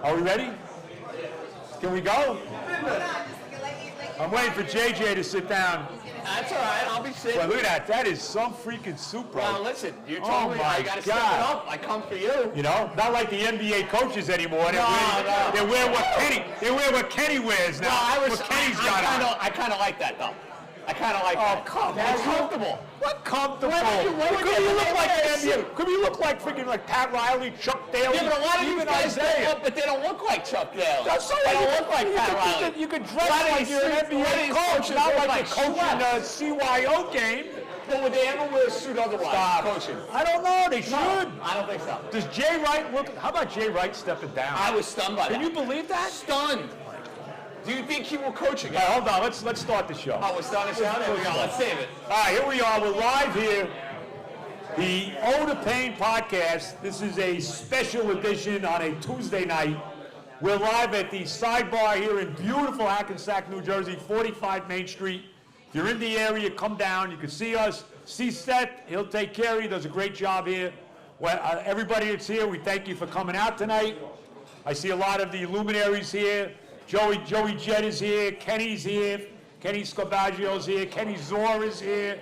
Are we ready? Can we go? I'm waiting for JJ to sit down. That's all right. I'll be sitting. Well, look at that. That is some freaking soup, bro. Well, listen. You told me I got to step it up. I come for you. You know, not like the NBA coaches anymore. They wear what Kenny wears now. I kind of like that, though. I kind of like that. Oh, come on. It's comfortable. What comfortable? Could you look like NBA? Could you look like freaking like Pat Riley, Chuck Daly? Yeah, but a lot of you guys step up, but they don't look like Chuck Daly. They don't look like Pat Riley. You could dress like you're an NBA coach, not like you're coaching a CYO game. But would they ever wear a suit otherwise? Coaching? I don't know. They should. I don't think so. Does Jay Wright look? How about Jay Wright stepping down? I was stunned by that. Can you believe that? Stunned. Do you think he will coach again? All right, hold on. Let's start the show. Oh, we're starting the show? There we go. Let's save it. All right, here we are. We're live here. The Ode of Pain podcast. This is a special edition on a Tuesday night. We're live at the Sidebar here in beautiful Hackensack, New Jersey, 45 Main Street. If you're in the area, come down. You can see us. See Seth. He'll take care of you. Does a great job here. Well, everybody that's here, we thank you for coming out tonight. I see a lot of the luminaries here. Joey Jett is here. Kenny's here. Kenny Scarbaggio's here. Kenny Zor is here.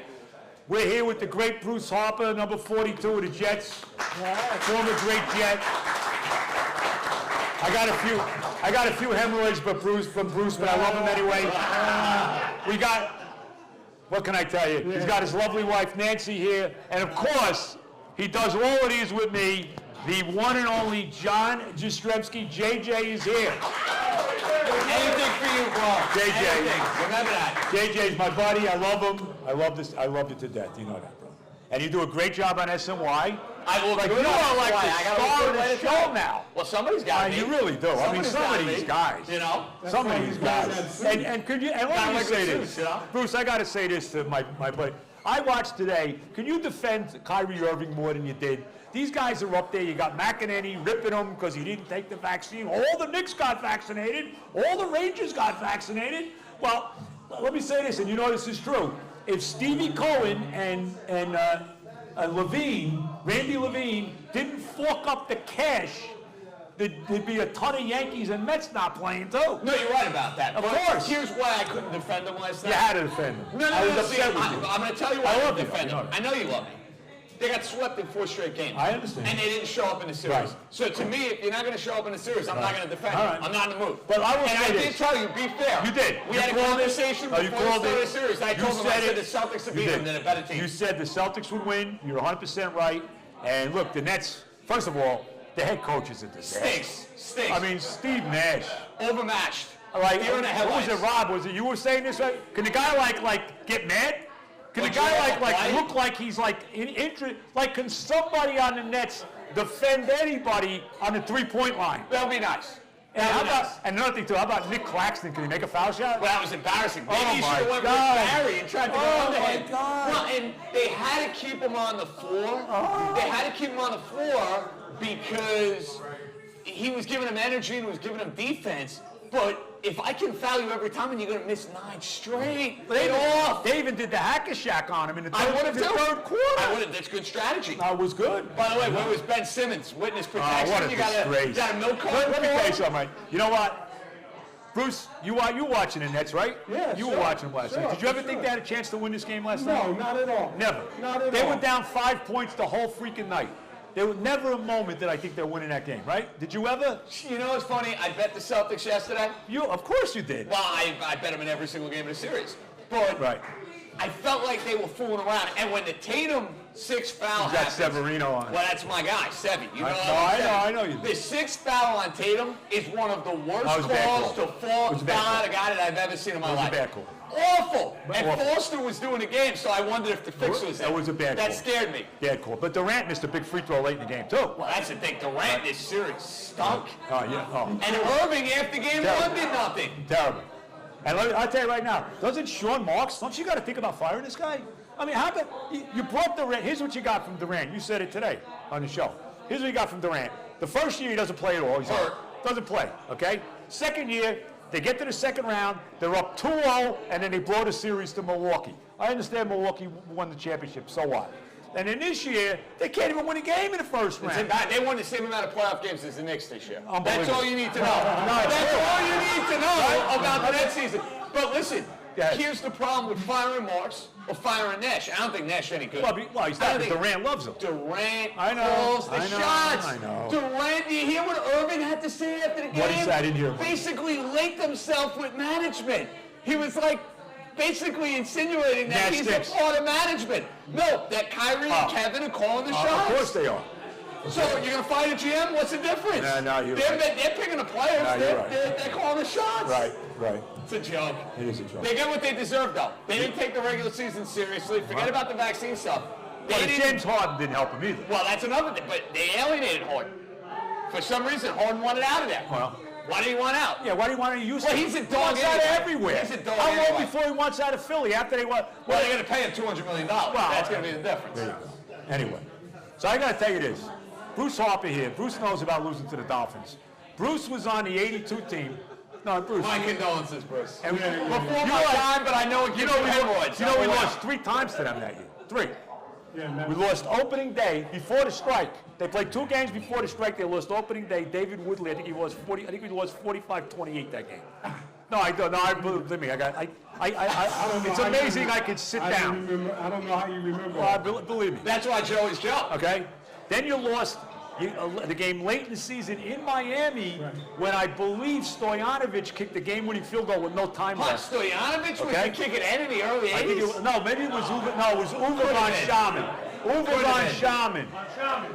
We're here with the great Bruce Harper, number 42 of the Jets. Former great Jet. I got a few hemorrhoids from Bruce, but I love him anyway. We got, what can I tell you? He's got his lovely wife Nancy here, and of course, he does all of these with me. The one and only John Jastrzemski. JJ is here. Anything for you, bro. JJ. Anything. Remember that. JJ's my buddy. I love him. I love you to death. You know that, bro. And you do a great job on SNY. I will like do you are like I the star of the show now. Well, somebody's got me. You really do. I mean, some of these guys. You know? Some of these guys. And could you? And let me say this, you know? Bruce. I got to say this to my buddy. I watched today. Can you defend Kyrie Irving more than you did? These guys are up there. You got McEnany ripping him because he didn't take the vaccine. All the Knicks got vaccinated. All the Rangers got vaccinated. Well, let me say this, and you know this is true. If Stevie Cohen and Randy Levine, didn't fork up the cash, there'd be a ton of Yankees and Mets not playing too. No, you're right about that. Of course. Here's why I couldn't defend them last night. You had to defend them. No, I was upset with you. I'm going to tell you why I didn't defend them. I know you love me. They got swept in 4 straight games. I understand. And they didn't show up in the series. Right. So to me, if you're not going to show up in the series, I'm not going to defend you. Right. I'm not in the mood. But I will say I this. did tell you, be fair. You did. We had a conversation before the start of the series. I told them, I said the Celtics would beat them, they're a better team. You said the Celtics would win. You're 100% right. And look, the Nets, first of all, the head coach is a disaster. Stinks. I mean, Steve Nash. Overmatched. Like, what was it, Rob? Was it you were saying this, right? Can the guy like get mad? Can the guy like look like he's like like can somebody on the Nets defend anybody on the 3-point line? That'll be nice. And how about another thing too? How about Nick Claxton? Can he make a foul shot? Well, that was embarrassing. Maybe he should have went with Barry and tried to go underhand. Well, and they had to keep him on the floor. They had to keep him on the floor because he was giving him energy and was giving him defense. But if I can foul you every time and you're going to miss 9 straight, lay it off. They even did the Hackensack on him in the third quarter. I would have. That's good strategy. That was good. By the way, where was Ben Simmons? Witness protection. What a disgrace. You got a milk carton. Let me tell you something, Mike. You know what? Bruce, you watching the Nets, right? Yeah, You were watching them last night. Did you ever think they had a chance to win this game last night? No, not at all. Never. Not at all. They were down 5 points the whole freaking night. There was never a moment that I think they're winning that game, right? Did you ever? You know what's funny? I bet the Celtics yesterday. Of course you did. Well, I bet them in every single game of the series. But I felt like they were fooling around. And when the Tatum 6th foul got happens, Severino on. Well, that's my guy, Sevy. You know I know you do. The 6th foul on Tatum is one of the worst calls to foul on a guy that I've ever seen in my life. It was a bad call. Awful. And Foster was doing the game, so I wondered if the fix was there. That was a bad call. That scared me. Bad call. But Durant missed a big free throw late in the game, too. Well, that's the thing. Durant this series stunk. And Irving, after game 1, did nothing. Terrible. And I'll tell you right now, doesn't Sean Marks, don't you got to think about firing this guy? I mean, how about, you brought Durant, here's what you got from Durant. You said it today on the show. Here's what you got from Durant. The first year, he doesn't play at all. He's hurt. Doesn't play, okay? Second year, they get to the second round, they're up 2-0, and then they blow the series to Milwaukee. I understand Milwaukee won the championship, so what? And then this year, they can't even win a game in the first round. They won the same amount of playoff games as the Knicks this year. That's Unbelievable. all you need to know. That's all you need to know about the next season. But listen, here's the problem with firing Marks or firing Nash. I don't think Nash is any good. Well, he's not. Durant loves him. Durant calls the shots. I know. Durant, do you hear what Irving had to say after the game? What he said, I didn't hear. Basically linked himself with management. He was like, basically insinuating that he's a part of management. No, that Kyrie and Kevin are calling the shots. Of course they are. So you're going to fire the GM? What's the difference? No, you're right. They're picking the players. No, they're calling the shots. Right. It's a joke. It is a joke. They get what they deserve, though. They didn't take the regular season seriously. Forget about the vaccine stuff. James Harden didn't help him either. Well, that's another thing. But they alienated Harden. For some reason, Harden wanted out of there. Well, why did he want out? Yeah, why do you want to use Well, he's a dog out everywhere. He's a dog How long before he wants out of Philly? After they want? Well, they're going to pay him $200 million. That's going to be the difference. There you go. Anyway, so I got to tell you this. Bruce Harper here. Bruce knows about losing to the Dolphins. Bruce was on the 82 team. No, Bruce. My condolences, Bruce. And before my time, but I know it gives you hemorrhoids. We lost 3 times to them that year. 3. Yeah, we lost opening day before the strike. They played 2 games before the strike. They lost opening day. David Woodley, I think he lost 45-28 that game. No, I don't. No, believe me. It's amazing I could sit down. I don't know how you remember. Well, believe me. That's why Joey's Joe. Okay. Then you lost the game late in the season in Miami when I believe Stoyanovich kicked the game-winning field goal with no time left. Stoyanovich was the kick at end in the early 80s? Maybe it was Uwe. No, it was Uwe von Schaman. Uwe von Schaman.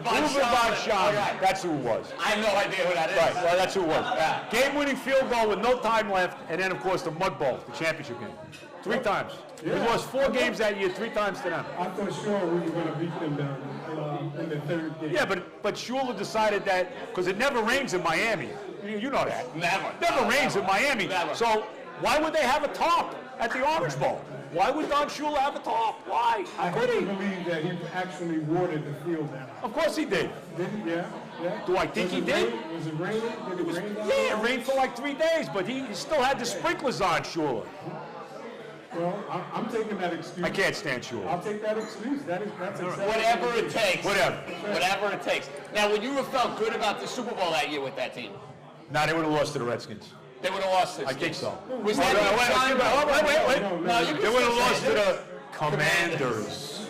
Uwe von Schaman. That's who it was. I have no idea who that is. Right. Well, that's who it was. Game-winning field goal with no time left, and then of course the Mud Bowl, the championship game. 3 times. We lost 4 games that year, 3 times to them. I thought sure we were going to beat them down in the 3rd game. Yeah, but Shula decided that because it never rains in Miami. You know that. Never rains in Miami. Never. So why would they have a top at the Orange Bowl? Why would Don Shula have a top? Why? I have to believe that he actually watered the field down. Of course he did. Did he? Yeah. Do I think he did? Was it raining? Did it rain down? Yeah, it rained for like 3 days, but he still had the sprinklers on, Shula. Well, I'm taking that excuse. I can't stand Shula. I'll take that excuse. That's exactly whatever it takes. Whatever it takes. Now, would you have felt good about the Super Bowl that year with that team? No, they would have lost to the Redskins. They would have lost this. I think so. Was that wait. No, they would have lost to the Commanders.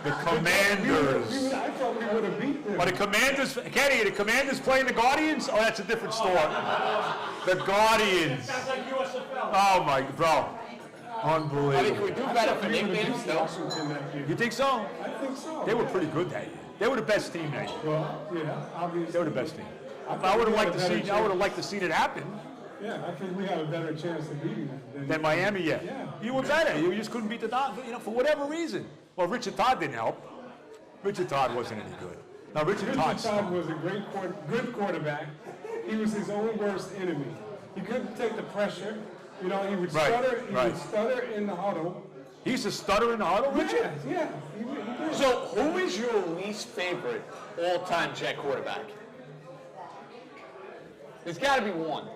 The Commanders. I thought we would have beat them. But the Commanders playing the Guardians? Oh, that's a different story. The Guardians. Oh my, bro. Unbelievable. I mean, can we do better for nicknames, though? You think so? I think so. They were pretty good that year. They were the best team that year. Well, yeah, obviously. They were the best team. I would have liked to see it happen. Yeah, I think we had a better chance of beating them Than Miami, yeah. You were better. You just couldn't beat the Dolphins, for whatever reason. Well, Richard Todd didn't help. Richard Todd wasn't any good. Now, Richard Todd was a good quarterback. He was his own worst enemy. He couldn't take the pressure. You know, he would stutter. He would stutter in the huddle. He used to stutter in the huddle, Richard? Yeah. He did. So, who is your least favorite all-time Jet quarterback? There's got to be one.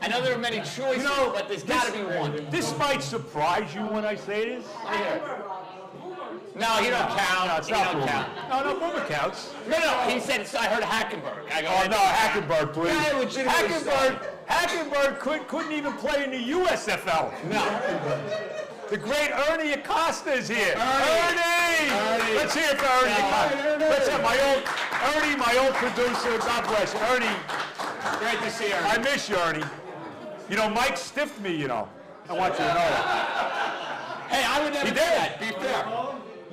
I know there are many choices, but there's got to be one. This might surprise you when I say this. No, he don't count. No, it's not Boomer. No, Boomer counts. No, he said, I heard Hackenberg. I go, Hackenberg, please. Hackenberg couldn't even play in the USFL. No. The great Ernie Acosta is here. Ernie! Let's hear it for Ernie Acosta. Let's have my old producer. God bless you. Ernie. Great to see Ernie. I miss you, Ernie. Mike stiffed me, I want you to know that. Hey, I would never do that. Be fair.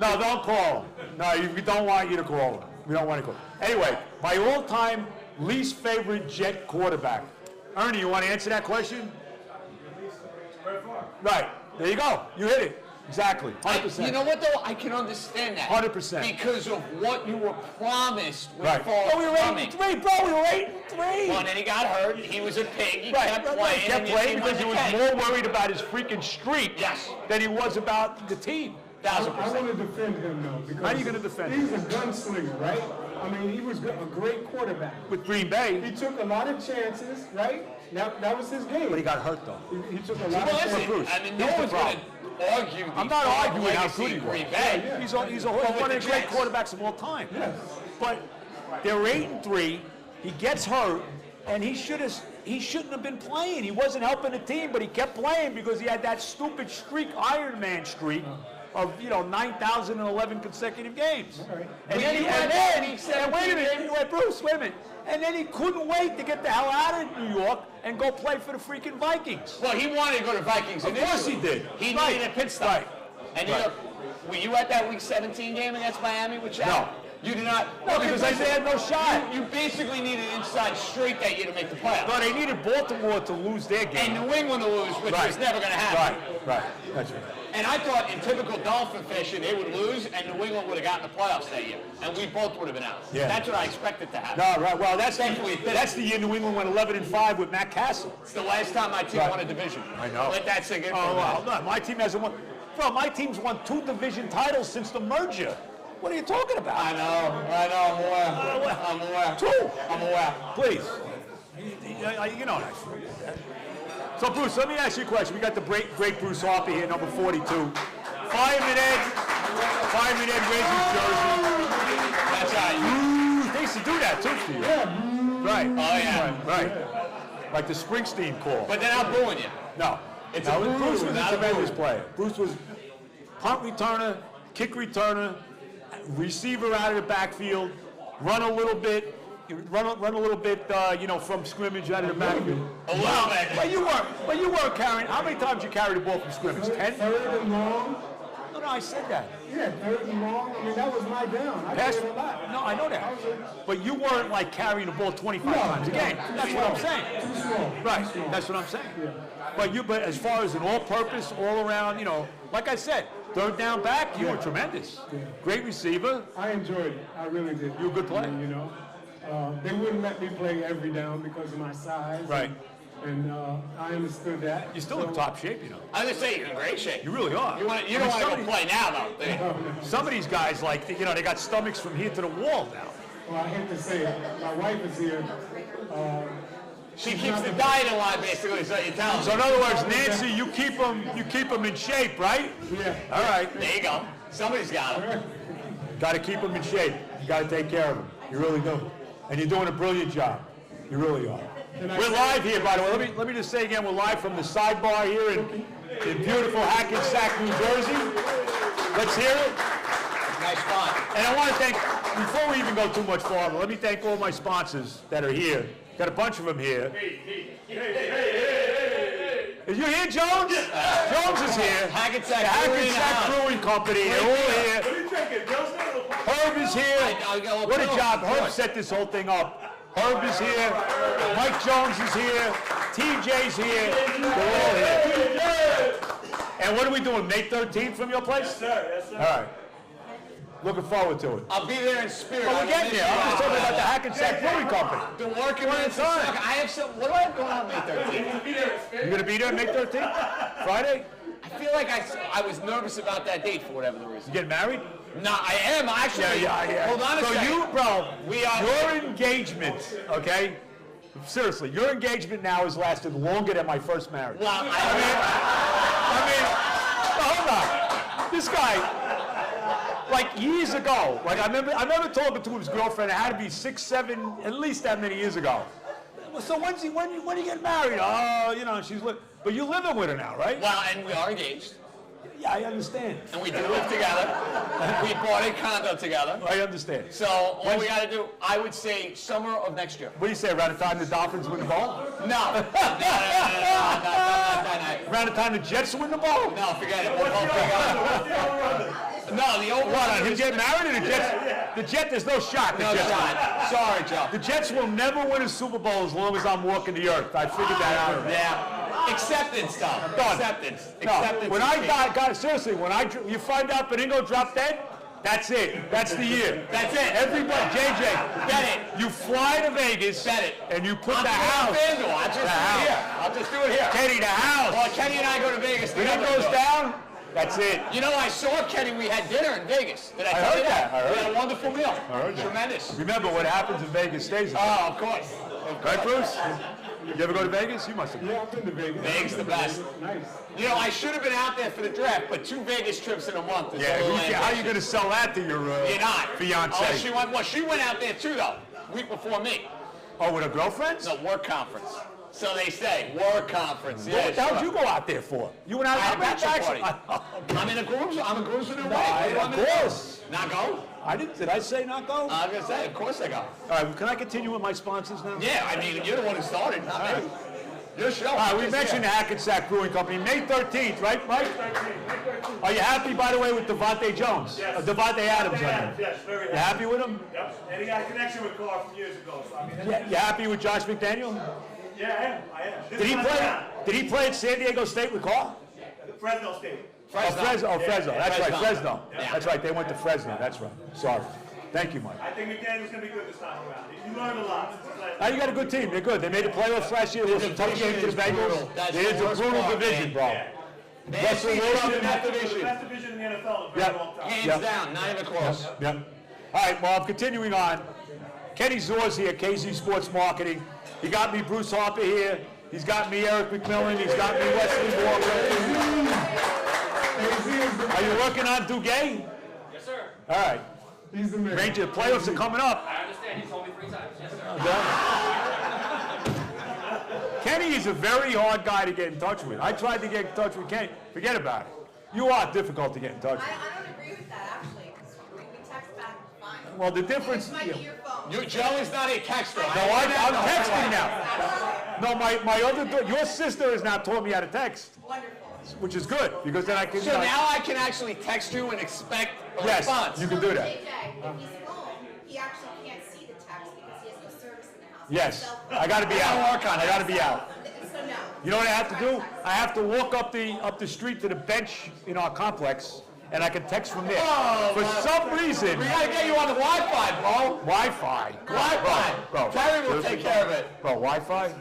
No, don't call him. No, we don't want you to call him. We don't want to call him. Anyway, my all-time least favorite Jet quarterback. Ernie, you want to answer that question? Right. There you go. You hit it. Exactly. 100%. You know what, though? I can understand that. 100%. Because of what you were promised with right. we were 8-3, bro. We were 8-3. Well, and then he got hurt. He was a pig. He right. kept playing. He kept playing because he was more worried about his freaking streak than he was about the team. 1,000%. I want to defend him, though. Because how are you going to defend him? He's a gunslinger, right? I mean, he was a great quarterback. With Green Bay. He took a lot of chances, right? That was his game. But he got hurt, though. He took a lot of Listen, Bruce. I mean, no one's going to argue. I'm not arguing how good he was. Green Bay. He's one of the great quarterbacks of all time. Yes. But they're 8-3. He gets hurt, and he shouldn't have been playing. He wasn't helping the team, but he kept playing because he had that stupid streak, Iron Man streak, of 9,011 consecutive games. Right. And then wait a minute, Bruce, wait a minute. And then he couldn't wait to get the hell out of New York and go play for the freaking Vikings. Well, he wanted to go to Vikings Of course he did. He Right. needed a pit stop. Right. And Right. were you at that Week 17 game against Miami with Shaq? No. You did not? No, because they had no shot. You basically needed inside straight that year to make the playoffs. No, they needed Baltimore to lose their game. And New England to lose, which was never going to happen. Right. That's right. And I thought in typical Dolphin fashion, they would lose, and New England would have gotten the playoffs that year. And we both would have been out. Yeah. That's what I expected to happen. No, right. Well, that's the year New England went 11-5 with Matt Castle. It's the last time my team won a division. I know. Let that sink in. Oh, well, no, my team hasn't won. Bro, my team's won 2 division titles since the merger. What are you talking about? I know, I'm aware. 2. I'm aware. Please. You know that. So, Bruce, let me ask you a question. We got the great Bruce Harper here, number 42. Fireman Ed wears his jersey. That's right. They used to do that, too, for you. Right. Oh, yeah. Right. Like the Springsteen call. But they're not booing you. No. Bruce was a tremendous player. Bruce was punt returner, kick returner, receiver out of the backfield, run a little bit, from scrimmage out of the backfield. A little bit. But you weren't carrying. How many times you carried the ball from scrimmage? 10? Third and long. No, I said that. Yeah, third and long. I mean, that was my down. I Pass. carried a lot. No, I know that. But you weren't like carrying the ball 25 times a game. That's what I'm saying. Too small. Right. That's what I'm saying. But as far as an all-purpose, all-around, like I said, third down back, you were tremendous. Great receiver. I enjoyed it. I really did. You were a good player. They wouldn't let me play every down because of my size. Right. And I understood that. You're still in top shape, I was gonna say you're in great shape. You really are. You don't want to go play now, though. Some of these guys, they got stomachs from here to the wall now. Well, I hate to say it. My wife is here. She keeps the diet alive, basically, is what you're telling me. So in other words, Nancy, you keep them in shape, right? Yeah. All right. There you go. Somebody's got him. Got to keep them in shape. You got to take care of them. You really do. And you're doing a brilliant job. You really are. We're live here, by the way. Let me just say again, we're live from the Sidebar here in beautiful Hackensack, New Jersey. Let's hear it. Nice spot. And I want to thank, before we even go too much farther, let me thank all my sponsors that are here. Got a bunch of them here. Is you here, Jones? Jones is here. Hackensack Brewing Company. They're all here. Herb is here. What a job. Herb set this whole thing up. Herb is here. Mike Jones is here. TJ's here. They're all here. And what are we doing? May 13th from your place? Yes, sir. Yes, sir. All right. Looking forward to it. I'll be there in spirit. Well, we're getting there. I'm just talking about the Hackensack Brewing Company. Been working on it. I have some. What do I have going on May 13th? You're going to be there May 13th? Friday? I feel like I was nervous about that date for whatever the reason. You getting married? No, I am actually. Yeah. Hold on a second. So you, bro, We are. your engagement, okay? Seriously, your engagement now has lasted longer than my first marriage. Well, Hold on. This guy, like years ago, I remember talking to his girlfriend. It had to be 6, 7, at least that many years ago. So when you get married? Oh, she's but you're living with her now, right? well, and we are engaged, Yeah, I understand. and we do live together. We bought a condo together. I understand. So all we got to do, I would say, summer of next year. What do you say? Around the time the Dolphins win the ball? No. Around the time the Jets win the ball? No, forget it. We'll both together. No, the old What, on him getting married or the Jets? The Jets, there's no shot. No shot. Sorry, Joe. The Jets will never win a Super Bowl as long as I'm walking the earth. I figured that out already. Yeah. Acceptance, though. Done. Acceptance. No, Acceptance. when I die, guys, seriously, you find out Beningo dropped dead, that's it. That's the year. That's it. Everybody, JJ, Bet it. you fly to Vegas. Bet it. And you put I'm the house. I'll just do it here. I'll just do it here. Kenny, the house. Well, Kenny and I go to Vegas When it together. goes down, That's it. You know, I saw Kenny. We had dinner in Vegas. Did I tell heard you that? that. I heard We had a wonderful meal. I heard that. Tremendous. Remember, what happens in Vegas stays in Vegas. Oh, of course. Right, Bruce? You ever go to Vegas? You must have. Yeah, I've been to Vegas. Vegas the best. Nice. You know, I should have been out there for the draft, but 2 Vegas trips in a month is a little How are you ambitious. going to sell that to your You're not. fiance? Oh, she went out there too, though. Week before me. Oh, with her girlfriends? No, work conference. So they say, work conference. Yeah, What the hell sure. did you go out there for? You went out I had a bachelor party. I'm in a groomsman. I'm a groomsman in a way. Of course. Not go? Did I say not go? I was going to say, of course I go. All right, can I continue with my sponsors now? Yeah, I mean, you're the one who started, not me. Your show. All right, we mentioned the Hackensack Brewing Company, May 13th, right, Mike? Are you happy, by the way, with Devontae Jones? Yes. Devontae Adams, I mean. Yes, very You happy with him? Yep. And he got a connection with Carr from years ago. So I mean, You happy with Josh McDaniel? yeah, I am. This Did he time play? around, Did he play at San Diego State with Carr? Fresno State. Fresno. Fresno. That's right, Fresno. Fresno. Yeah. That's right. They went to Fresno. That's right. Sorry. Thank you, Mike. I think McDaniel's going to be good this time around. You learned a lot. You got a good team. They're good. They made the playoffs last year. There was some tough games to the Bengals. That's It is the a worst brutal part, division, man. bro. Russell Wilson. in that The division. best division in the NFL in a Yeah. very long time. Hands Yep. down, not even close. Yep. All right, well, I'm continuing on. Kenny Zor's here, KZ Sports Marketing. He got me Bruce Harper here. He's got me Eric McMillan. He's got me Wesley Walker. Are you working on Duguay? Yes, sir. All right. He's the man. Ranger, the playoffs are coming up. I understand. You told me 3 times. Yes, sir. Kenny is a very hard guy to get in touch with. I tried to get in touch with Kenny. Forget about it. You are difficult to get in touch with. I don't agree with that, actually, because we text back fine. Well, the difference. It might be your phone. Joe is not a texter. No, I'm texting now. No, my other, your sister has now taught me how to text, Wonderful. which is good, because then I can. So now I can actually text you and expect a Yes, response. you can do that. JJ, if he's home, he actually can't see the text because he has no service in the house. Yes, So- I gotta be out. I'll work on it. I gotta be out. So no. You know what I have to do? I have to walk up the street to the bench in our complex, and I can text from there. Oh, For some reason, We gotta get you on the Wi-Fi, bro. Wi-Fi. Wi-Fi. Bro, Terry will take care of it. Bro, Wi-Fi?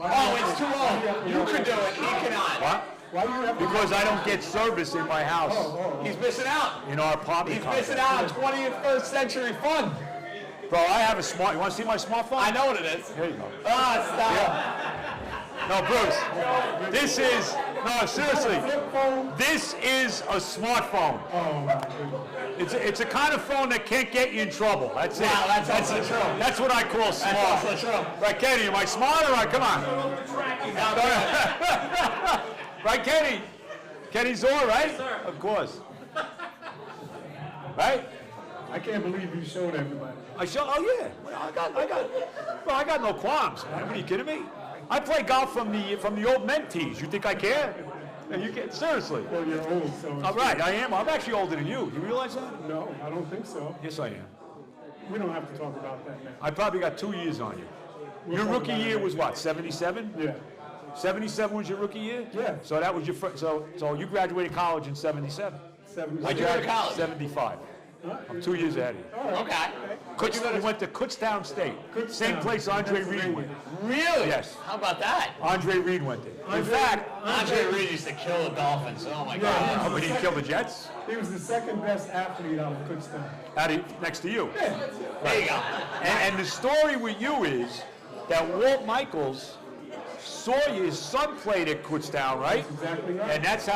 Oh, it's too low. You could do it. He cannot. What? Why do you have to? Because I don't get service in my house, He's missing out. in our apartment He's complex. missing out on 21st century fun. Bro, I have a smart. You want to see my smartphone? I know what it is. Here you go. Ah, stop. No, Bruce. This is seriously. Flip phone? This is a smartphone. Oh, my goodness. It's a kind of phone that can't get you in trouble. That's it. Wow, that's also it. true. That's what I call smart. That's also true. Right, Kenny? Am I smart or right? Come on. Right, Kenny? Kenny Zor, right? sir. Of course. Right? I can't believe you showed everybody. I show. Oh yeah. Bro, I got no qualms, man. What are you kidding me? I play golf from the old men tees. You think I care? And you can't. Seriously. Well, you're old, so. All right, I am. I'm actually older than you. You realize that? No, I don't think so. Yes, I am. We don't have to talk about that now. I probably got 2 years on you. Your talk rookie about it year later. was what? 77? Yeah. 77 was your rookie year? Yeah. So that was your first. So you graduated college in 77. 70. Where'd you go to college? 75. I'm 2 years ahead of you. Okay. You went to Kutztown State. Same place Andre Reed went. Really? Yes. How about that? Andre Reed went there. In fact, Andre Reed used to kill the Dolphins. Oh my God. but he killed the Jets. He was the second best athlete out of Kutztown. Next to you. There you go. And the story with you is that Walt Michaels saw you, his son played at Kutztown, right? Exactly right. And that's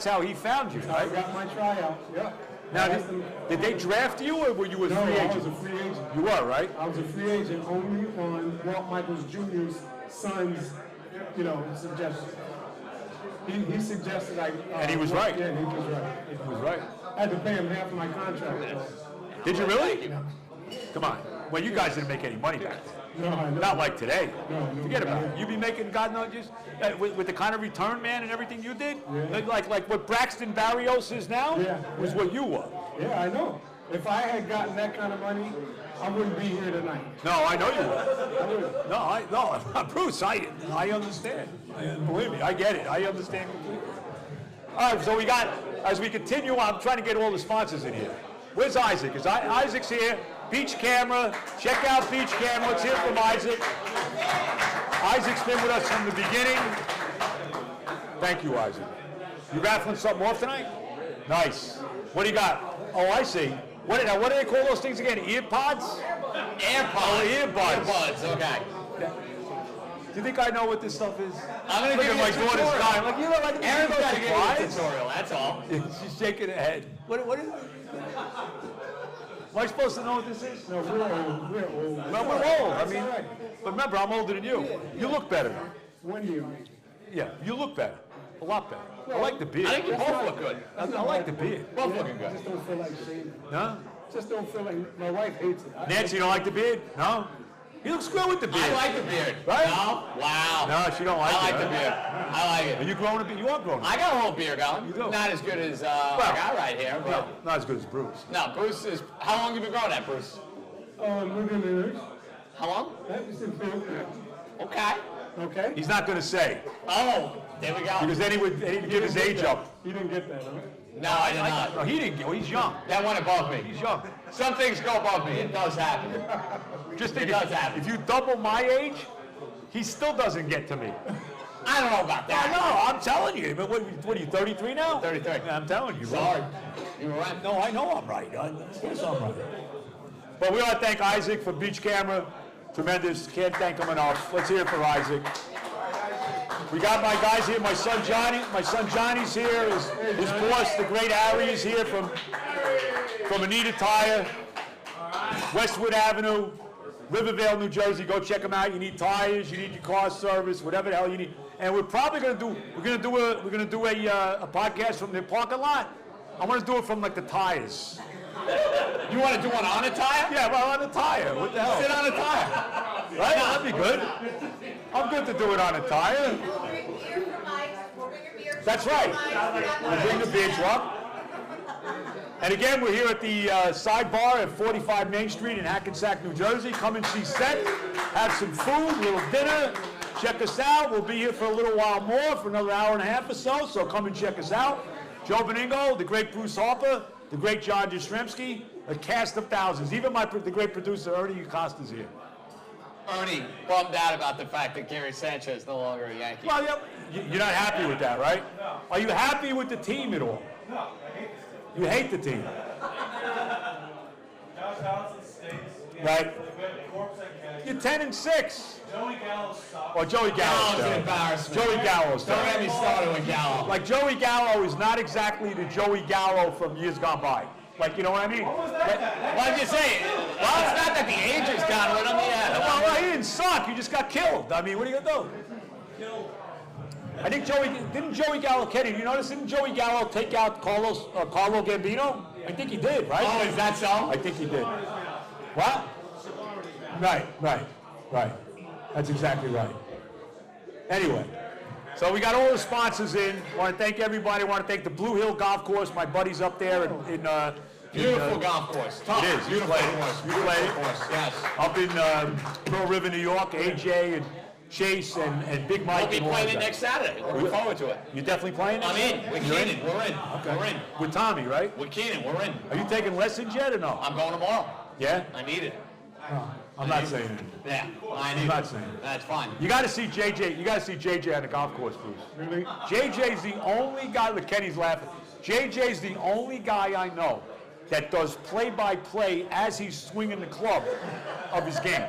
how he found you, I right? got my tryout. Yeah. Now, I asked him- did they draft you or were you a No, free I was agent? a free agent. You were, right? I was a free agent only on Walt Michaels Jr.'s son's, suggestion. He suggested I. And he was right. Yeah, he was right. He was right. I had to pay him half of my contract. though. Did you really? Come on. Well, you guys didn't make any money back then. No, I know. Not like today. No, Forget about it. You be making God knows just with the kind of return man and everything you did. Yeah. Like what Braxton Barrios is now Yeah, was yeah. what you were. Yeah, I know. If I had gotten that kind of money, I wouldn't be here tonight. No, I know you were. I wouldn't. No, Bruce, I understand. Believe me, I get it. I understand completely. All right, so we got, as we continue, I'm trying to get all the sponsors in here. Where's Isaac? Isaac's here. Beach Camera. Check out Beach Camera. Let's hear from Isaac. Isaac's been with us from the beginning. Thank you, Isaac. You raffling something off tonight? Nice. What do you got? Oh, I see. What do they call those things again? Ear pods? AirPods. Oh, earbuds. AirPods, okay. Do you think I know what this stuff is? I'm going to Look give at you my a daughter's tutorial. time. Like, you know, like, Aaron's got to give you a supplies? tutorial, that's all. She's shaking her head. What is it? Am I supposed to know what this is? No, we're old. We're old. Well, we're old. I That's mean, all right. but remember, I'm older than you. You look better. When do you mean? Yeah, you look better. A lot better. I like the beard. I think you both look good. I like the beard. Both looking I good. just don't feel like shaving. No? Just don't feel like, my wife hates it. Nancy, you don't like the beard? No? He looks good with the beard. I like the beard. Right? No? Wow. No, she don't like I it. like the huh? beard. I like Are it. you growing a beard? You are growing a beard. I got a whole beard going. You do. Not as good as I got right here, but Not as good as Bruce. no, Bruce is. How long have you been growing that, Bruce? We're gonna, How long? that was in Okay. okay? He's not going to say, Oh, there we go. because then he would give his age up. You didn't get that, huh? No, I did No, not. he didn't get. Well, he's young. That went above me. He's young. Some things go above me. It does happen. Just think, It does happen. if you double my age, he still doesn't get to me. I don't know about I that. know. I'm telling you. But what are you, 33 now? 33. Yeah, I'm telling you. Sorry. You were right. No, I know I'm right. Of course I'm right. But we want to thank Isaac for Beach Camera. Tremendous. Can't thank him enough. Let's hear it for Isaac. We got my guys here. My son Johnny. My son Johnny's here. His boss, the great Harry, is here from Anita Tire, Westwood Avenue, Rivervale, New Jersey. Go check them out. You need tires. You need your car service. Whatever the hell you need. And we're probably going to do. We're going to do a podcast from the parking lot. I want to do it from like the tires. You want to do one on a tire? Yeah, well, on the tire. What the hell? Sit on a tire. Right? That'd be good. I'm good to do it on a tire. We'll bring beer for Mike. We'll bring a beer. That's right. We'll bring the beer truck. And again, we're here at the Sidebar at 45 Main Street in Hackensack, New Jersey. Come and see Seth. Have some food, little dinner. Check us out. We'll be here for a little while more, for another hour and a half or so. So come and check us out. Joe Beningo, the great Bruce Harper, the great John Jastrzemski, a cast of thousands. Even the great producer, Ernie Acosta's here. Ernie bummed out about the fact that Gary Sanchez is no longer a Yankee. Well, you're not happy with that, right? No. Are you happy with the team at all? No, I hate this You hate the team, team. Josh Donaldson stinks. right? Corpse and Kenny. You're 10-6. Joey Gallo sucks. Or Joey Gallo's Gallo's an terrible. embarrassment. Joey Gallo's Don't get terrible. me started with Gallo. Like Joey Gallo is not exactly the Joey Gallo from years gone by. Like, you know what I mean? What was that? Well, I'm just saying. Well, it's not that the age is gone with him. Yeah. Well, he didn't suck. He just got killed. I mean, what are you gonna do? I think didn't Joey Gallo, Kenny, you notice, didn't Joey Gallo take out Carlo Gambino? I think he did, right? Oh, is that so? I think he did. What? Right. That's exactly right. Anyway, so we got all the sponsors in. Want to thank everybody. Want to thank the Blue Hill Golf Course. My buddies up there in Beautiful golf course. Tough. It is. You Beautiful played it. course. You Beautiful played it. course. Yes. up in Pearl River, New York. AJ and Chase and Big Mike. We'll be and all playing that. it next Saturday. Looking forward to it. You definitely playing? I'm in. With You're Keenan. We're in. We're in. With Tommy, right? With Keenan. We're in. Are you taking lessons yet or no? I'm going tomorrow. Yeah? I need it. I'm not saying it. Yeah. I need not it. saying it. That's fine. You got to see JJ. You got to see JJ on the golf course, Bruce. Really? JJ's the only guy. Look, Kenny's laughing. JJ's the only guy I know that does play-by-play as he's swinging the club of his game.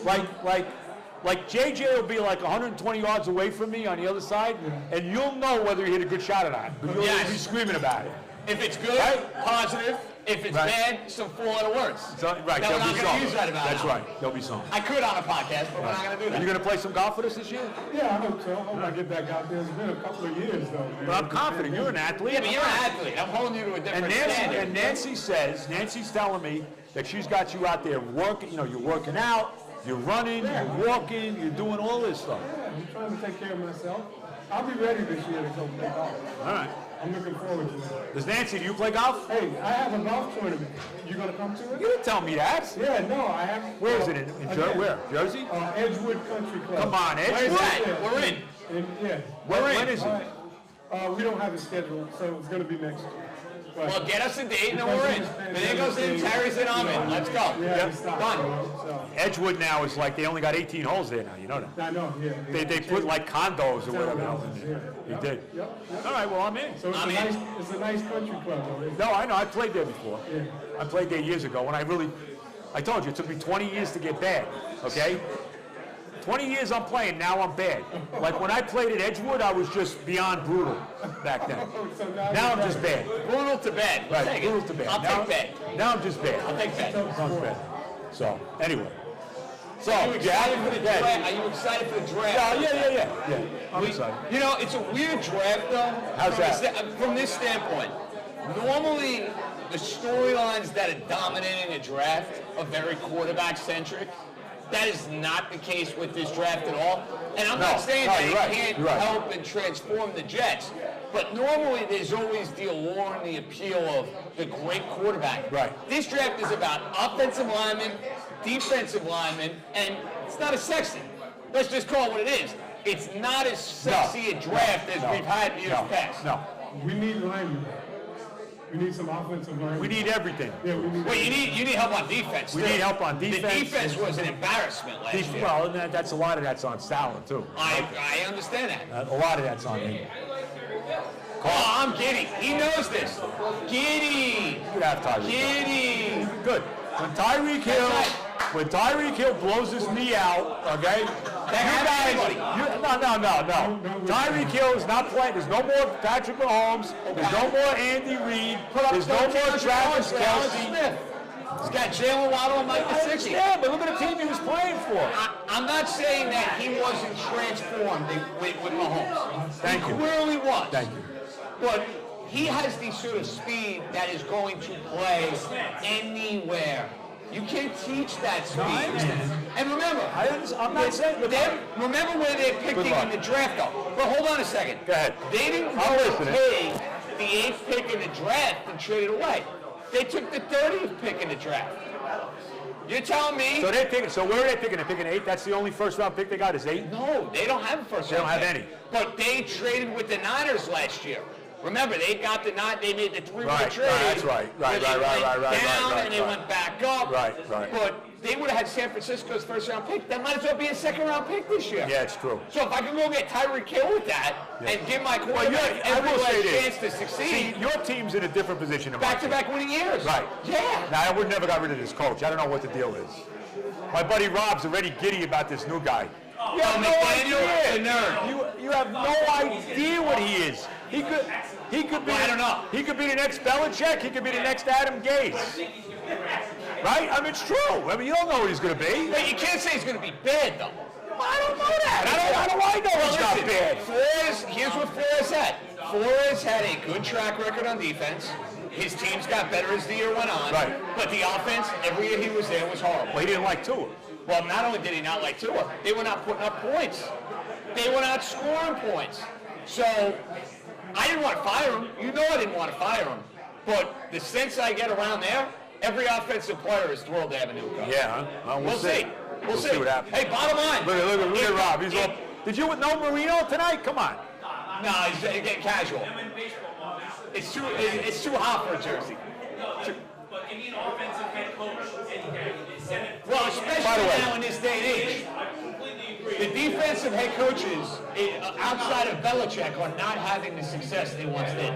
Like JJ will be like 120 yards away from me on the other side, and you'll know whether he hit a good shot or not. You'll Yes. be screaming about it. If it's good, Right? positive. If it's Right. bad, some four-letter words. So, right, That we're there'll not be going some. to use that about That's now. right. There'll be some. I could on a podcast, but we're not going to do Are that. you going to play some golf with us this year? Yeah, I hope so. I hope I get back out there. It's been a couple of years, though. Man. But I'm confident. You're an athlete. Yeah, but you're an athlete. I'm holding you to a different standard. Nancy's telling me that she's got you out there working. You know, you're working out, you're running, you're walking, you're doing all this stuff. Yeah, I'm trying to take care of myself. I'll be ready this year to go play golf. All right. I'm looking forward to it. Does Nancy, do you play golf? Hey, I have a golf tournament. You gonna come to You it? didn't tell me that. Yeah, no, I have. Where is it? In where? Jersey? Edgewood Country Club. Come on, Edgewood. Where's that? Yeah. We're in. Yeah. When is it? We don't have a schedule, so it's gonna be next year. Well, get us a date and then we're in. And then goes in, Terry's in, I'm in. Let's go. Yeah, it's not, Done. so. Edgewood now is like, they only got 18 holes there now, you know that? I know, yeah. They put like condos or whatever else in Yeah. there. He did. Yep. All right, well, I'm in. So it's a nice country club, though, isn't it? No, I know, I played there before. Yeah. I played there years ago when I told you, it took me 20 years to get bad, okay? 20 years I'm playing, now I'm bad. Like when I played at Edgewood, I was just beyond brutal back then. So Now I'm just bad. Brutal to bed. Right, Take brutal it. to bad. I'll Now- take bed. Now I'm just bad. I'll take bed. Now I'm bad. So, anyway. So, Are you excited for the yeah. draft? Are you excited for the draft? Yeah. I'm We- excited. You know, it's a weird draft, though. How's From this standpoint, normally the storylines that are dominating a draft are very quarterback-centric. That is not the case with this draft at all. And I'm not saying that you're it right. can't You're right. help and transform the Jets, but normally there's always the allure and the appeal of the great quarterback. Right. This draft is about offensive linemen, defensive linemen, and it's not as sexy. Let's just call it what it is. It's not as sexy a draft as we've had in years past. No, We need linemen. We need some offensive linemen. we need everything. Yeah, we need. Well, you need help on defense. We too. need help on defense. The defense was an embarrassment last year. Well, and that's a lot of that's on Salad, too. I understand that. A lot of that's on him. Oh, I'm giddy. He knows this. Giddy. Good have Tyreek. Giddy. Good. When Tyreek Hill blows his knee out, okay? No. Tyreek Hill is not playing. There's no more Patrick Mahomes. There's no more Andy Reid. There's no more Travis Kelce. He's got Jalen Waddle and Mike Gesicki. Yeah, but look at the team he was playing for. I'm not saying that he wasn't transformed with Mahomes. Thank you. He clearly was. Thank you. But he has the sort of speed that is going to play anywhere. You can't teach that speed. And remember, I'm not saying. remember where they're picking luck. in the draft, though. But hold on a second. Go ahead. They didn't I'm go listening. take the 8th pick in the draft and trade it away. They took the 30th pick in the draft. You're telling me? So they're picking. So where are they picking? They're picking 8. That's the only first round pick they got is 8. No, they don't have a first They don't round have pick. any. But they traded with the Niners last year. Remember, they got the nine. They made the three-way Right, trade. that's right. where they went down and they right. went back up. Right. But they would have had San Francisco's first-round pick. That might as well be a second-round pick this year. Yeah, it's true. So if I can go get Tyreek Hill with that and give my quarterback I every will say last this. chance to succeed, See, your team's in a different position than my team. back-to-back winning years. Right. Yeah. Now, I would never got rid of this coach. I don't know what the deal is. My buddy Rob's already giddy about this new guy. You have no McDaniel, idea. the nerd. You have no idea what he is. He could be. Well, I don't know. He could be the next Belichick. He could be the next Adam Gase. Right? I mean, it's true. I mean, you don't know what he's going to be. But you can't say he's going to be bad, though. I don't know that. How do I know he's not bad? Here's what Flores had. Flores had a good track record on defense. His teams got better as the year went on. Right. But the offense, every year he was there, was horrible. Well, he didn't like Tua. Well, not only did he not like Tua, they were not putting up points. They were not scoring points. So I didn't want to fire him. You know I didn't want to fire him. But the sense I get around there, every offensive player is thrilled to have a new coach. Yeah, huh? We'll see. We'll see what happens. Hey, bottom line. Look at Rob. He's all, did you know Marino tonight? Come on. No, he's getting casual. It's too hot for a jersey. But give me an offensive head coach and send it. Well, especially By the way- now in this day and age. I completely agree. The defensive head coaches outside of Belichick are not having the success they once did.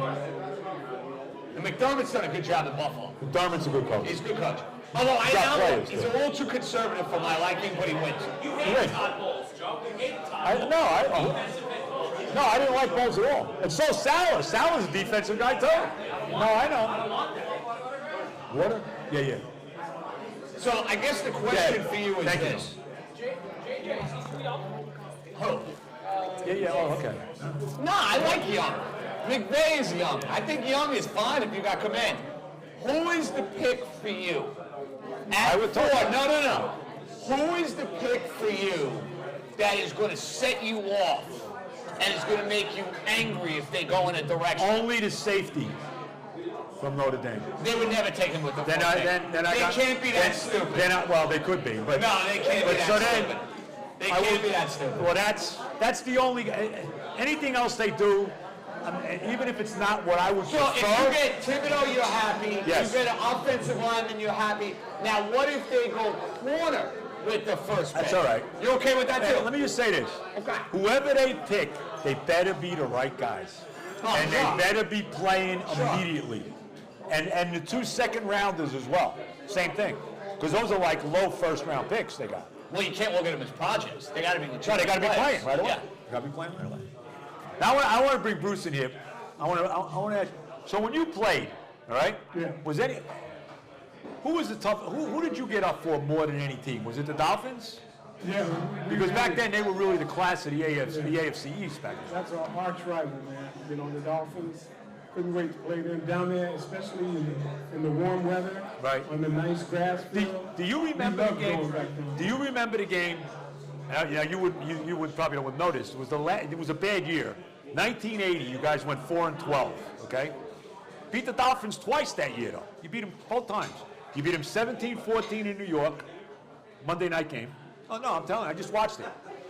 And McDermott's done a good job in Buffalo. Darman's a good coach. He's a good coach. Although I got know players, he's too. a little too conservative for my liking, but he wins. You hate Todd Bowles, Joe. You hate Todd Bowles. No, I didn't like Bowles at all. And so Salah's a defensive guy too. No, I know. Water? Yeah. So I guess the question for you is Thank you. this. Who? Yeah. Oh, okay. No, I like Young. McVay is Young. I think Young is fine if you got command. Who is the pick for you? At I would 4. talk- No. Who is the pick for you that is going to set you off and is going to make you angry if they go in a direction? Only the safety from Notre Dame. They would never take him with the Then full I, pick. then I They got, can't be that stupid. Then well, they could be, but No, they can't be but that so stupid. then, They I can't would- be that stupid. Well, that's the only. Anything else they do, even if it's not what I would So prefer. if you get Thibodeau, you're happy. Yes. You get an offensive lineman, you're happy. Now, what if they go corner with the first pick? That's all right. You okay with that Hey, too? let me just say this. Okay. Whoever they pick, they better be the right guys. Oh, And sure. they better be playing immediately. And the 2 second-rounders as well. Same thing. Because those are like low first-round picks they got. Well, you can't look at them as projects. They got to be legit. No, they got to be players. playing right away. Yeah. They got to be playing right away. Now I want to bring Bruce in here. I want to ask. So when you played, all right? Yeah. Was any? Who was the tough? Who did you get up for more than any team? Was it the Dolphins? Yeah. Because back then they were really the class of the AFC East back then. That's our arch rival, man. You know, the Dolphins. Couldn't wait to play them down there, especially in the warm weather. Right. On the nice grass field. Do you remember We the loved game? going back then. Do you remember the game? You would probably would notice. It was it was a bad year. 1980. You guys went 4-12. Okay. Beat the Dolphins twice that year though. You beat them both times. You beat them 17-14 in New York. Monday night game. Oh no, I'm telling you, I just watched it.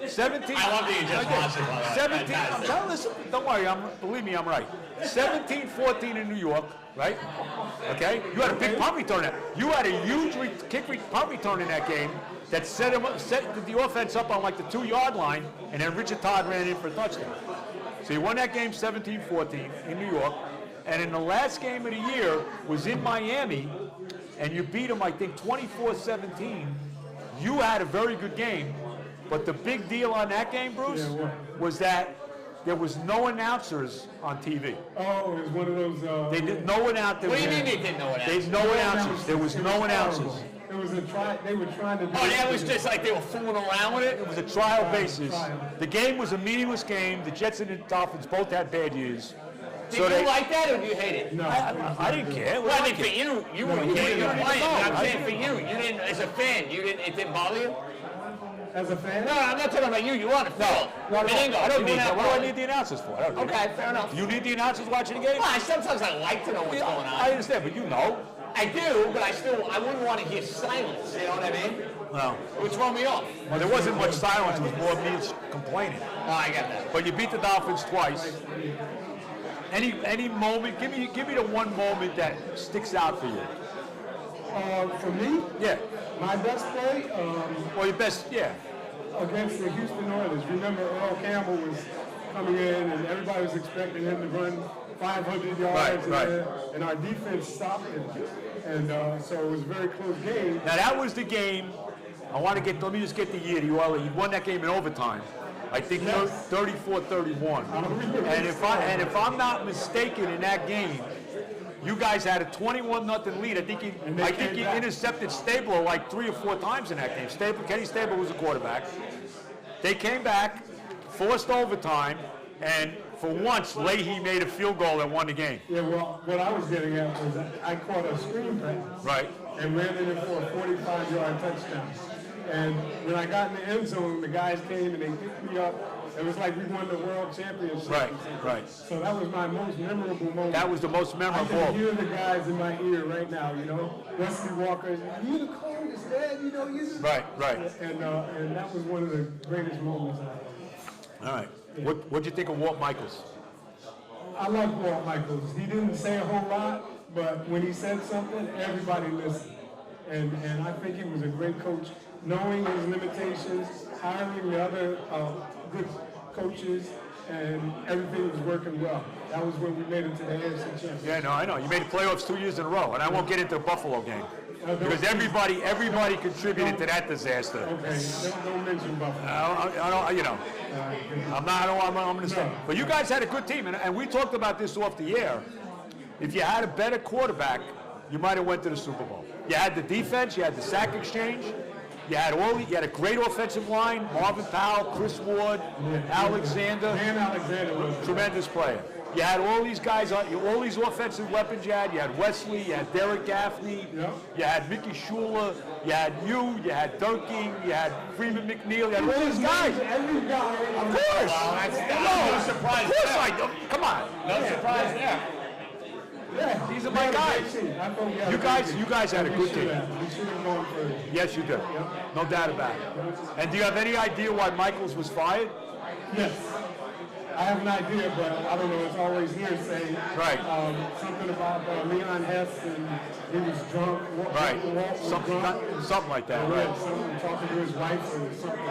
17. I love that you just watched it, by the way. 17. I'm telling you, listen, don't worry. Believe me, I'm right. 17-14 in New York, right? Okay. You had a big punt return. You had a huge punt return in that game that set the offense up on like the 2-yard line, and then Richard Todd ran in for a touchdown. So you won that game 17-14 in New York, and in the last game of the year was in Miami, and you beat them, I think, 24-17. You had a very good game, but the big deal on that game, Bruce, was that there was no announcers on TV. Oh, it was one of those. They did no announcers. What do you mean they didn't know what There's no announcers. There was no announcers. It was a try. They were trying to. Oh, that was just like they were fooling around with it? It was a trial basis. The game was a meaningless game. The Jets and the Dolphins both had bad years. Did you like that or do you hate it? No, I didn't care. Well, I mean, for you were playing, but I'm saying for you didn't, as a fan, it didn't bother you? as a fan. No, I'm not talking about you. You want to fill. I don't need that. What do I need the announcers for? I don't need Okay, it. fair enough. You need the announcers watching the game? Well, sometimes I like to know what's going I on. understand, but you know. I do, but I wouldn't want to hear silence. You know what I mean? No. It would throw me off. Well, there wasn't much silence. It was more me complaining. Oh, I get that. But you beat the Dolphins twice. Any moment? Give me the one moment that sticks out for you. For me, Yeah. my best play Well, your best. Yeah. against the Houston Oilers. Remember, Earl Campbell was coming in, and everybody was expecting him to run 500 yards, Right. And our defense stopped him. And so it was a very close game. Now that was the game. Let me just get the year. You won that game in overtime. I think 34-31. And if I'm not mistaken, in that game, you guys had a 21-0 lead. I think you intercepted Stabler like 3 or 4 times in that game. Kenny Stabler was the quarterback. They came back, forced overtime, and for once, Leahy made a field goal and won the game. Yeah, well, what I was getting at was I caught a screen pass. Right. And ran in for a 45-yard touchdown. And when I got in the end zone, the guys came and they picked me up. It was like we won the world championship. Right. So that was my most memorable moment. That was the most I memorable. can hear the guys in my ear right now, you know. Wesley Walker, you the coldest, man, you know. You Right. And that was one of the greatest moments I had. All right. What'd you think of Walt Michaels? I like Walt Michaels. He didn't say a whole lot, but when he said something, everybody listened. And I think he was a great coach, knowing his limitations, hiring the other good coaches, and everything was working well. That was when we made it to the AFC Championship. Yeah, no, I know. You made the playoffs 2 years in a row, and I won't get into the Buffalo game because everybody contributed to that disaster. Okay, don't mention Buffalo. I don't, you know. I'm going to stay. But you guys had a good team, and we talked about this off the air. If you had a better quarterback, you might have went to the Super Bowl. You had the defense, you had the sack exchange, you had a great offensive line, Marvin Powell, Chris Ward, Alexander. Dan Alexander was Tremendous player. You had all these guys, all these offensive weapons you had. You had Wesley, you had Derek Gaffney, you had Mickey Schuler, you had Durkin, you had Freeman McNeil, you had all these guys. every guy. Of course. No surprise. Of course I do. Come on. No surprise there. Yeah, These are my guys. You guys had a good team. We should have gone further. Yes, you did. No doubt about it. And do you have any idea why Michaels was fired? Yes. I have an idea, but I don't know. It's always hearsay. Right. Something about Leon Hess and he was drunk. Right. Walt was Something, drunk. something like that, Yeah, right? something talking to his wife or something.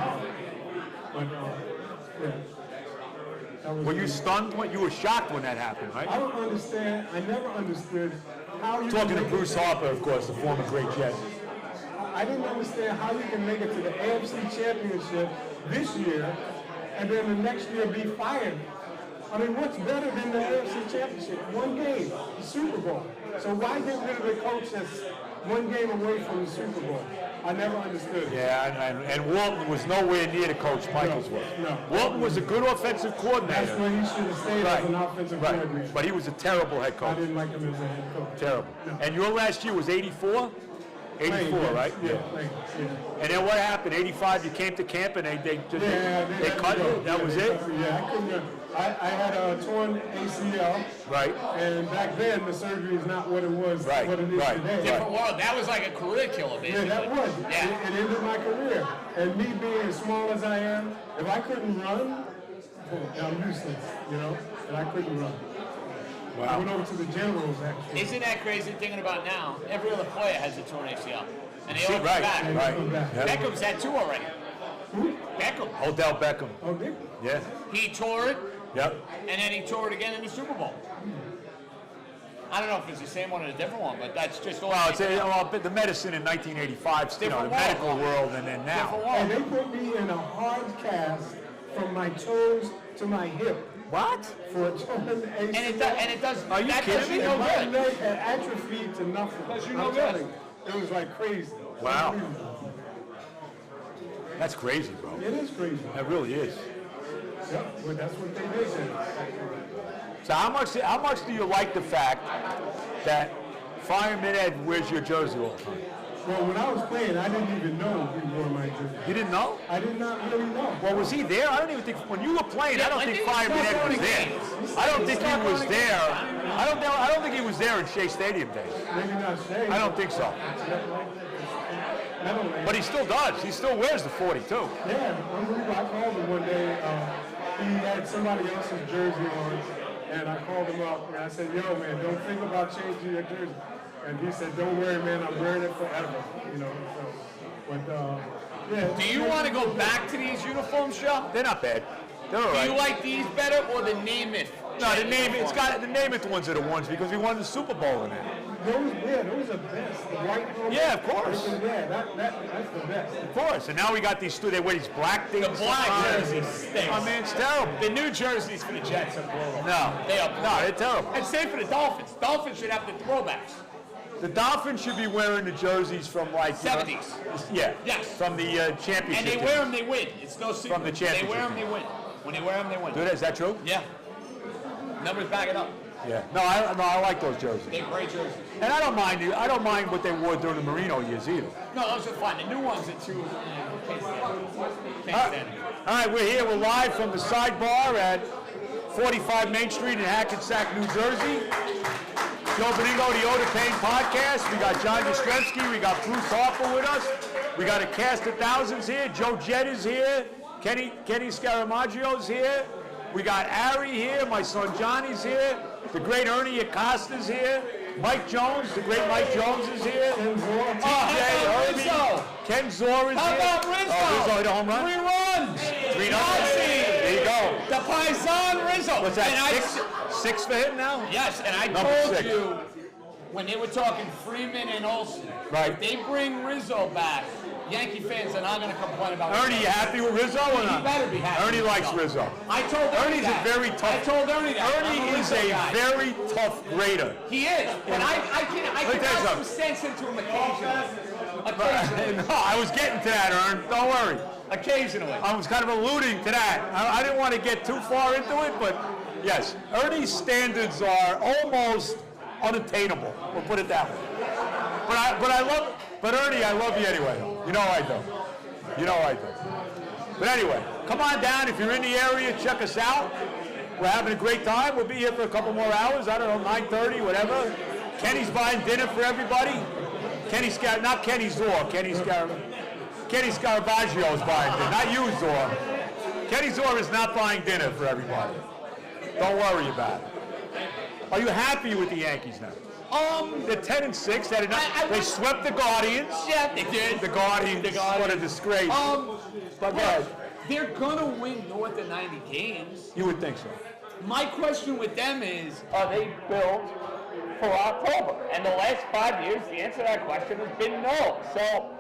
But yeah. That was Were you stunned when you were shocked when that happened, I right? don't understand. I never understood how you Talking can to make Bruce it Harper, of course, the former great Jet. I didn't understand how you can make it to the AFC Championship this year and then the next year be fired. I mean, what's better than the AFC Championship? One game, the Super Bowl. So why get rid of the coach that's one game away from the Super Bowl? I never understood. Yeah, and Walton was nowhere near the coach Michaels was. No. Walton was a good offensive That's coordinator. where he should have stayed as an offensive coordinator. Right, but he was a terrible head I coach. didn't like him as a head coach. Terrible. And your last year was 84? 84, right? Yeah. Playing, yeah. And then what happened? 85, you came to camp and they cut you? That was it? Yeah, I couldn't. I had a torn ACL, Right. and back then the surgery is not what it was, Right, what it is right. today. Different world. That was like a career killer, basically. Yeah, that was. Yeah. It ended my career. And me being as small as I am, if I couldn't run, I'm useless, you know? And I couldn't run. I went over to the Generals, actually. Isn't that crazy thinking about now? Every other player has a torn ACL. And they all come Right, back. right. Yeah. Beckham's had two already. Beckham. Odell Beckham. Oh, did you? Yeah. He tore it, Yep. and then he tore it again in the Super Bowl. I don't know if it's the same one or a different one, but that's just all. Well, it's the medicine in 1985, you know, the Different medical world. world, and then now. Different And world. they put me in a hard cast from my toes to my hip What? for a torn ACL. And it does. Are you that kidding does me? you And no my good. leg had atrophied to nothing. Does you I'm no good. telling you, it was like crazy. Wow. That's crazy, bro. It is crazy. That really is. Yep, well, that's what they did then. So how much do you like the fact that Fireman Ed wears your jersey all the time? Well, when I was playing, I didn't even know he wore my jersey. You didn't know? I did not really know. Well, was he there? I don't even think when you were playing. I don't when think he Fireman was Ed was going to there. games. I don't think he was there. I don't think he was there in Shea Stadium days. Maybe not Shea. I don't think so. But he still does. He still wears the 42. Yeah, unbelievable. I called him one day. He had somebody else's jersey on, and I called him up and I said, "Yo, man, don't think about changing your jersey." And he said, "Don't worry, man. I'm wearing it forever." You know. So, but yeah. Do you want to go back to these uniforms, Joe? They're not bad. They're all Do right. you like these better or the Namath? No, the Namath ones are the ones because we won the Super Bowl in it. Those are best. The white helmet. Yeah, of course. Yeah, that's the best. Of course. And now we got these they wear these black things. The black sometimes. jerseys stink. I mean, it's terrible. The new jerseys for the Jets are brutal. No. They are No, they're terrible. And same for the Dolphins. Dolphins should have the throwbacks. The Dolphins should be wearing the jerseys from like 70s. Yeah. Yes. From the championship. And they team. wear them, they win. It's no secret. From the championship They wear them, team. they win. When they wear them, they win. Is that true? Yeah. Numbers back it up. Yeah. No, I like those jerseys. They're great jerseys. And I don't mind what they wore during the Marino years either. No, those are fine. The new ones are too. Can't stand them. All right, we're here. We're live from the Sidebar at 45 Main Street in Hackensack, New Jersey. Joe Beningo, the Oda Payne podcast. We got John Jastrzemski. We got Bruce Harper with us. We got a cast of thousands here. Joe Jett is here. Kenny Scaramaggio's here. We got Ari here. My son Johnny's here. The great Ernie Acosta's here. Mike Jones, the great Mike Jones is here. Ken Zor is How here. about Rizzo? Oh, Rizzo hit a home run? 3 runs. 3 Nazi. There you go. The Paisan Rizzo. What's And that, six for him now? Yes, and I Number told 6. you when they were talking Freeman and Olsen, Right. if they bring Rizzo back, Yankee fans are not going to complain about Ernie, you happy with Rizzo or He not? better be happy. Ernie with likes Rizzo. I told Ernie Ernie's that. a very tough. I told Ernie that. I'm Ernie is Rizzo a guy. very tough grader. He is, but I can me tell you have some something. sense into him occasionally. Occasionally. No, I was getting to that, Ern. Don't worry. Occasionally. I was kind of alluding to that. I didn't want to get too far into it, but yes, Ernie's standards are almost unattainable. We'll put it that way. But Ernie, I love you anyway. You know I do. You know I do. But anyway, come on down if you're in the area. Check us out. We're having a great time. We'll be here for a couple more hours. I don't know, 9:30, whatever. Kenny's buying dinner for everybody. Not Kenny Zor. Kenny Scaravaggio is buying dinner. Not you, Zor. Kenny Zor is not buying dinner for everybody. Don't worry about it. Are you happy with the Yankees now? They're 10-6. They swept the Guardians. Yeah, they did. The Guardians. What a disgrace. But go ahead. They're gonna win north of 90 games. You would think so. My question with them is, are they built for October? And the last 5 years, the answer to that question has been no. So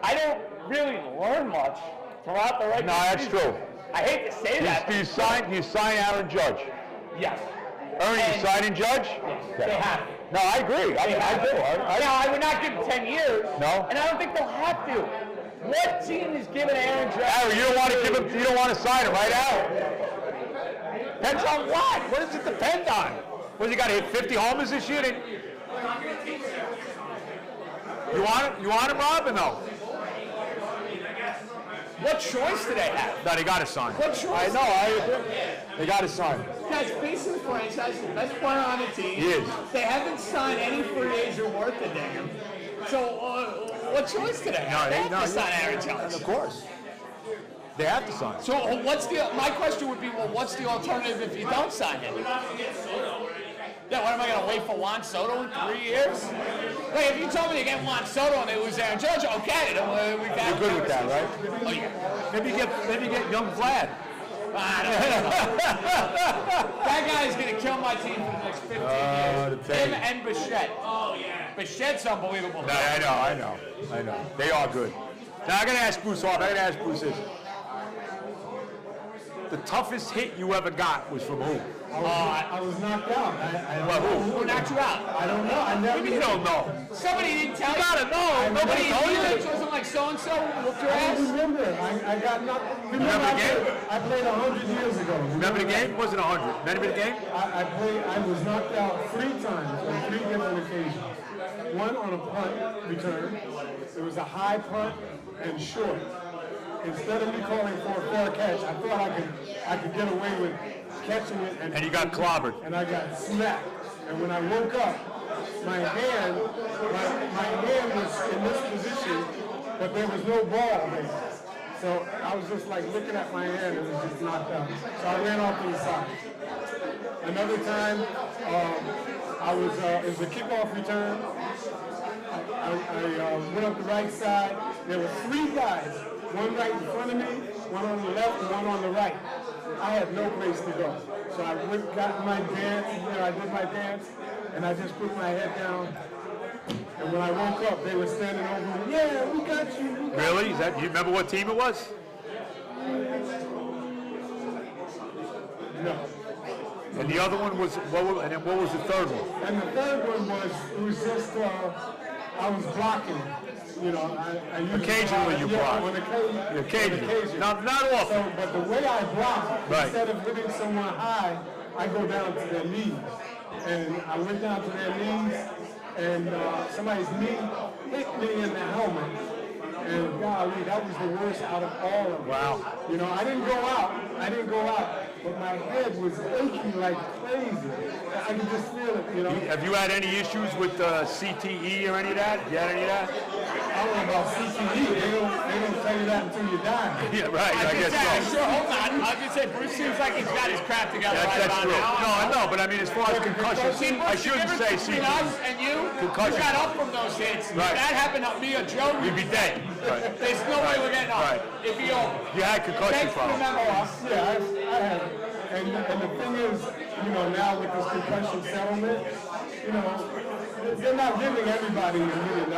I don't really learn much throughout the regular No, that's season. true. I hate to say that. Do you sign Aaron Judge? Yes. Ernie, you signing Judge? Yes, they have to. No, I agree. I do. Now, I would not give them 10 years. No? And I don't think they'll have to. What team is giving Aaron Judge? Aaron, you don't want to give him. You don't want to sign him, right, Aaron? Depends on what? What does it depend on? What, he got to hit 50 homers this year? You want him? You want him, Rob, or no? What choice do they have? No, they got to sign. What choice? I know. I agree. They got to sign. Guys, basically the franchise, the best player on the team. He is. They haven't signed any free agent worth a damn. So, what choice do they have? They have to sign Aaron Judge. Of course. They have to sign. So, my question would be, well, what's the alternative if you don't sign him? Yeah, what am I going to wait for Juan Soto in 3 years? Like, if you told me to get Juan Soto and they lose Aaron Judge, okay, then we got. You're good with that, right? Oh yeah. Maybe get young Vlad. I don't know. That guy is going to kill my team for the next 15 years. Him and Bichette. Oh yeah. Bichette's unbelievable. No, I know. They are good. Now I got to ask Bruce Harper. I got to ask Bruce this. The toughest hit you ever got was from who? I was knocked out. Who knocked you out? I don't know. I never. You don't know. Somebody didn't tell you. You gotta know. Nobody told you. It wasn't like so-and-so whooped your I ass. remember. I got knocked. Remember the game? I played 100 years ago. Remember the game? It wasn't 100. Remember the game? I was knocked out 3 times on 3 different occasions. One on a punt return. It was a high punt and short. Instead of me calling for a fair catch, I thought I could get away with catching it. And you got clobbered. And I got smacked. And when I woke up, my hand was in this position, but there was no ball there. So I was just like looking at my hand and it was just knocked out. So I ran off to the side. Another time, it was a kickoff return. I went up the right side. There were 3 guys, one right in front of me, one on the left, and one on the right. I had no place to go. So I got my dance, I did my dance, and I just put my head down. And when I woke up, they were standing over me. Yeah, we got you. Really? You remember what team it was? No. And the other one was what was the third one? And the third one was just I was blocking. You know, I Occasionally you block. Occasionally. Not often. So, but the way I block, Right. instead of hitting someone high, I go down to their knees. And I went down to their knees, and somebody's knee hit me in the helmet. And golly, that was the worst out of all of them. Wow. You know, I didn't go out, but my head was aching like crazy. I could just feel it, you know. Have you had any issues with CTE or any of that? You had any of that? I don't know about CTE. They don't tell you that until you die. Yeah, right. I guess so. Sure, hold on. I was going to say, Bruce seems like he's got his crap together right That's about true. now. No, I know, but I mean, as far as concussions, See, Bruce, I shouldn't say between CTE. us and you, Concussion. we got up from those hits. Right. If that happened to me or Joe, You'd be dead. Right. there's no way we're getting up. Right. It'd be over. You had concussion Thanks for the problems. memo. Yeah, I have. And the thing is, you know, now with this concussion settlement, you know, they're not giving everybody $1 million.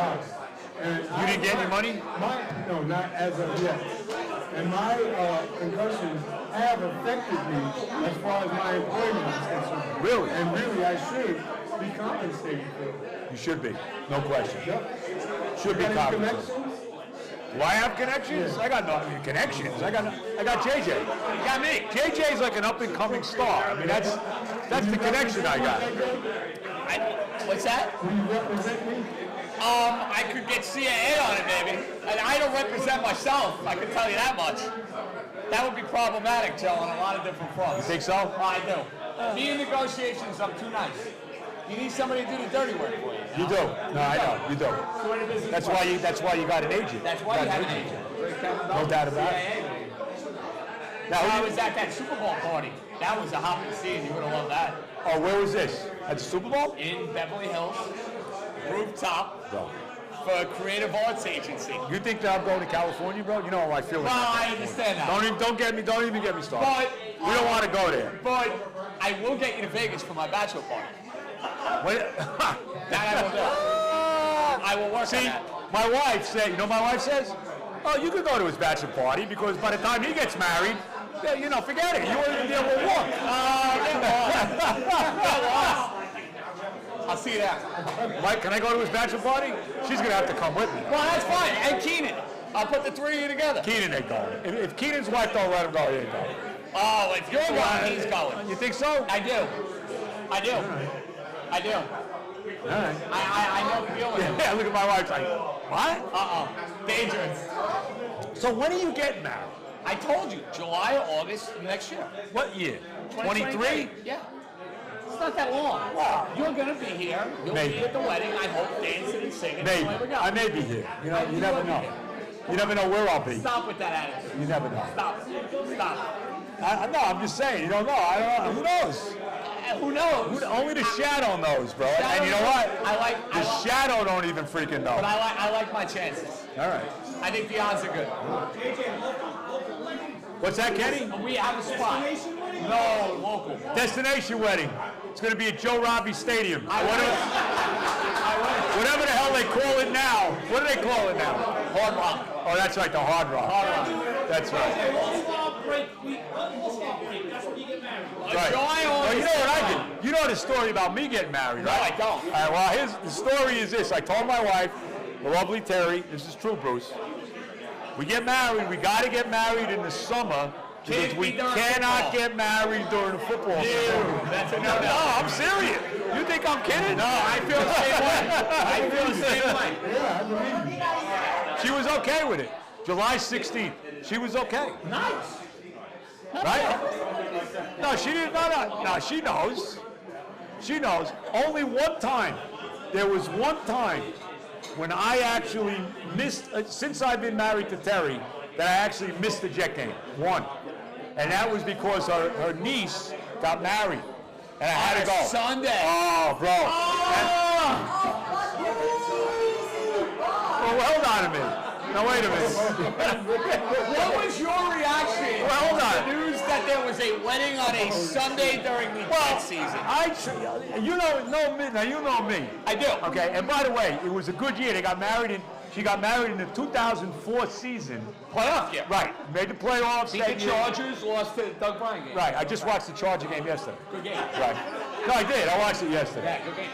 And You didn't get any money? No, not as of yet. And my concussions have affected me as far as my employment is concerned. Really? And really, I should be compensated for it. You should be. No question. Yep. Should be Got any compensated. connections? Do I have connections? I got no connections. I got JJ. You got me. JJ's like an up-and-coming star. I mean, that's the connection I got. What's that? Will you represent me? I could get CIA on it, maybe. And I don't represent myself, I can tell you that much. That would be problematic, Joe, on a lot of different fronts. You think so? I do. Me in negotiations, I'm too nice. You need somebody to do the dirty work for you. You do. No, I know. You do. So we're in a business That's why you got an agent. That's why you have an agent. No doubt about it. I was at that Super Bowl party. That was a hopping scene. You would have loved that. Oh, where was this? At the Super Bowl? In Beverly Hills, rooftop, Bro. for a creative arts agency. You think that I'm going to California, bro? You know how I feel. No, I understand that. Don't even get me started. But We don't want to go there. But I will get you to Vegas for my bachelor party. Wait. That I will do. I will work on See, that. my wife said, you know what my wife says? Oh, you could go to his bachelor party because by the time he gets married, yeah, you know, forget it. You won't even be able to walk. I'll see you there. Mike, can I go to his bachelor party? She's going to have to come with me. Well, that's fine. And Keenan. I'll put the three of you together. Keenan ain't going. If Keenan's wife don't let him go, he ain't going. Oh, if you're going, he's going. You think so? I do. I do. I do. All right. I know the feeling. Yeah, look at my wife like, what? Dangerous. So when are you getting married? I told you, July or August next year. What year? 23? Yeah. It's not that long. You're going to be here. You'll Maybe. be at the wedding, I hope, dancing and singing. Maybe. Away we go. I may be here. You know, you never know. You never know where I'll be. Stop with that attitude. You never know. Stop. Stop. No, I'm just saying. You don't know. I don't know. Who knows? Who knows? Only the shadow knows, bro. And you know what? The shadow don't even freaking know. But I like my chances. All right. I think the odds are good. What's that, Kenny? We have a spot. No, local. Destination wedding. It's going to be at Joe Robbie Stadium. Whatever the hell they call it now. What do they call it now? Hard Rock. Oh, that's right, the Hard Rock. Hard Rock. That's right. Right. July Well, you know what I did? You know the story about me getting married, right? No, I don't. All right, well, the story is this. I told my wife, the lovely Terry, this is true, Bruce. We get married, we got to get married in the summer because we cannot get married during the football season. That's a No, I'm serious. You think I'm kidding? No, I feel the same way. I feel the same way. Yeah, I believe you. She was okay with it. July 16th. She was okay. Nice. Right? No, she didn't. No, she knows. She knows. Only one time. There was one time when I actually missed, since I've been married to Terry, that I actually missed the Jet game. One. And that was because her niece got married. And I had to go. Sunday. Oh, bro. Well, hold on a minute. Now, wait a minute. What was your reaction Well, hold to on. the news that there was a wedding on a Sunday during the Jet season? You know me. Now, you know me. I do. Okay, and by the way, it was a good year. She got married in the 2004 season. Playoff year. Right, made the playoffs. Beat the Chargers, lost to the Doug Bryan game. Right, I just watched the Charger game yesterday. Good game. Right. No, I did. I watched it yesterday. Yeah, good game.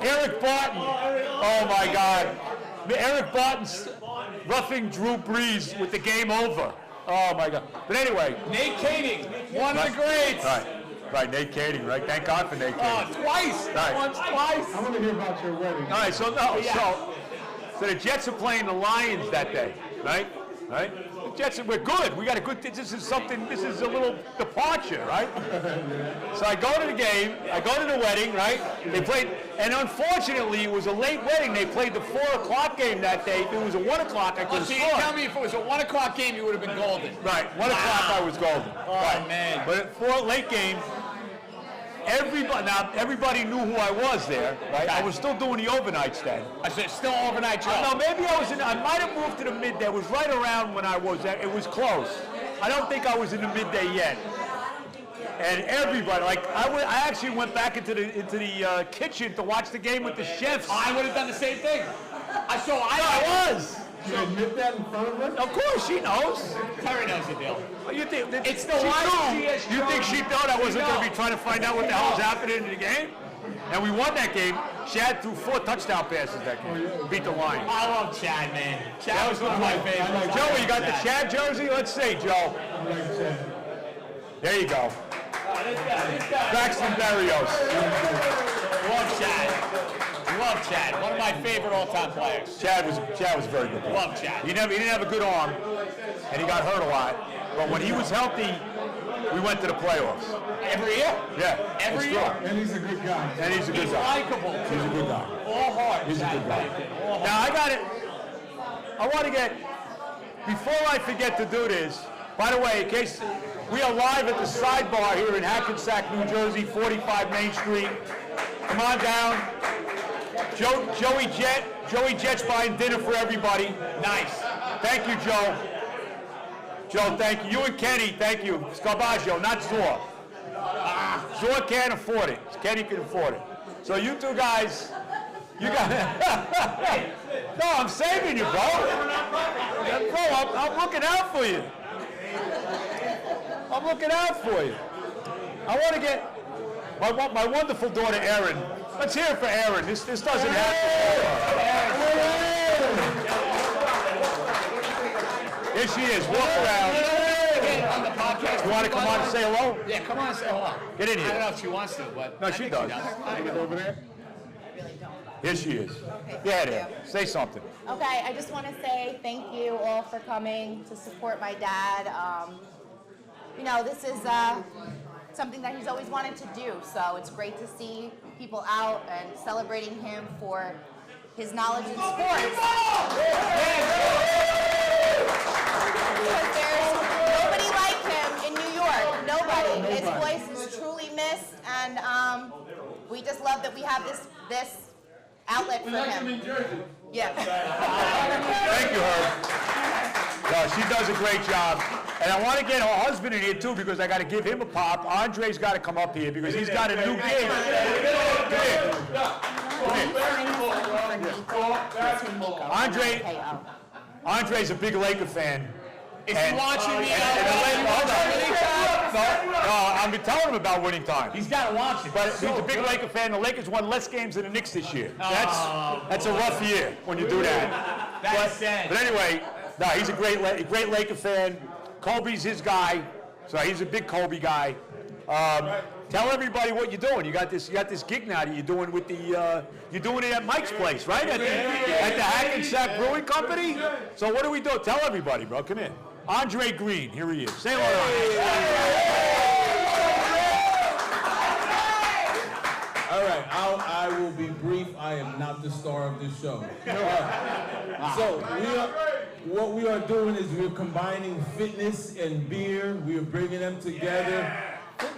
Eric Barton. Oh my God. Eric Barton's roughing Drew Brees with the game over. Oh my God. But anyway. Nate Kading, one of the greats. Right, Nate Kading, right? Thank God for Nate Kading. Twice. Right. Once, twice. I want to hear about your wedding. All right, so the Jets are playing the Lions that day, right? Right? The Jets, we're good. We got a good. This is a little departure, right? So I go to the game. I go to the wedding, right? They played, and unfortunately, it was a late wedding. They played the 4 o'clock game that day. If it was a 1 o'clock, I could have So you scored. tell me if it was a 1 o'clock game, you would have been golden. Right, 1 o'clock I was golden. Oh, right. man. But at 4 late game, everybody knew who I was there, right? I was still doing the overnights then. I said, still overnight job. No, maybe I might have moved to the midday. It was right around when I was there. It was close. I don't think I was in the midday yet. And everybody, I actually went back into the kitchen to watch the game with the chefs. I would have done the same thing. I was. You admit that in front of her? Of course, she knows. Terry knows the deal. You think It's the she Lions knew? GS You think she thought I wasn't No. going to be trying to find out what the hell was happening in the game? And we won that game. Chad threw 4 touchdown passes that game. Beat the Lions. I love Chad, man. Chad was one of my favorites. Joey, you got the Chad jersey? Let's see, Joe. I like that. There you go. Braxton Berrios. Love Chad. Love Chad. One of my favorite all-time players. Chad was a very good player. Love Chad. He didn't have a good arm, and he got hurt a lot. But when he was healthy, we went to the playoffs. Every year? Yeah. Every it's year? true. And he's a good guy. And he's a good He's guy. likable. He's a good guy. All heart. He's a Chad good guy. Bennington. All heart. Now I want to get, before I forget to do this, by the way, in case We are live at the Sidebar here in Hackensack, New Jersey, 45 Main Street. Come on down. Joey Jet's buying dinner for everybody. Nice. Thank you, Joe. Joe, thank you. You and Kenny, thank you. Scarbaggio, not Zor. Zor can't afford it. Kenny can afford it. So you two guys, you got it. No, I'm saving you, bro. Bro, I'm looking out for you. I'm looking out for you. I want to get my wonderful daughter, Erin. Let's hear it for Erin. This doesn't happen. Here she is. Walk around. On the podcast. You want to come on and say hello? Yeah, come on and say hello. Get in I don't here. know if she wants to, but No, I she think does. Over there. Here she is. Yeah, there. Say something. Okay, I just want to say thank you all for coming to support my dad. You know, this is something that he's always wanted to do, so it's great to see people out and celebrating him for his knowledge in sports. Because there's nobody like him in New York. Nobody. His voice is truly missed, and we just love that we have this outlet for him. Yeah. Thank you, Herb. No, she does a great job. And I want to get her husband in here, too, because I got to give him a pop. Andre's got to come up here because he's got a new gig. Andre's a big Laker fan. is he watching me? I've been telling him about winning time. He's got to watch it. But he's a big Laker fan. The Lakers won less games than the Knicks this year. That's a rough year when you do that. That's sad. But anyway, no, he's a great Laker fan. Kobe's his guy, so he's a big Kobe guy. Tell everybody what you're doing. You got this gig now that you're doing with the you're doing it at Mike's place, right? At the Hackensack Brewing Company. So what do we do? Tell everybody, bro. Come in. Andre Green, here he is. Say hello. All right, I will be brief. I am not the star of this show. So what we are doing is we're combining fitness and beer. We are bringing them together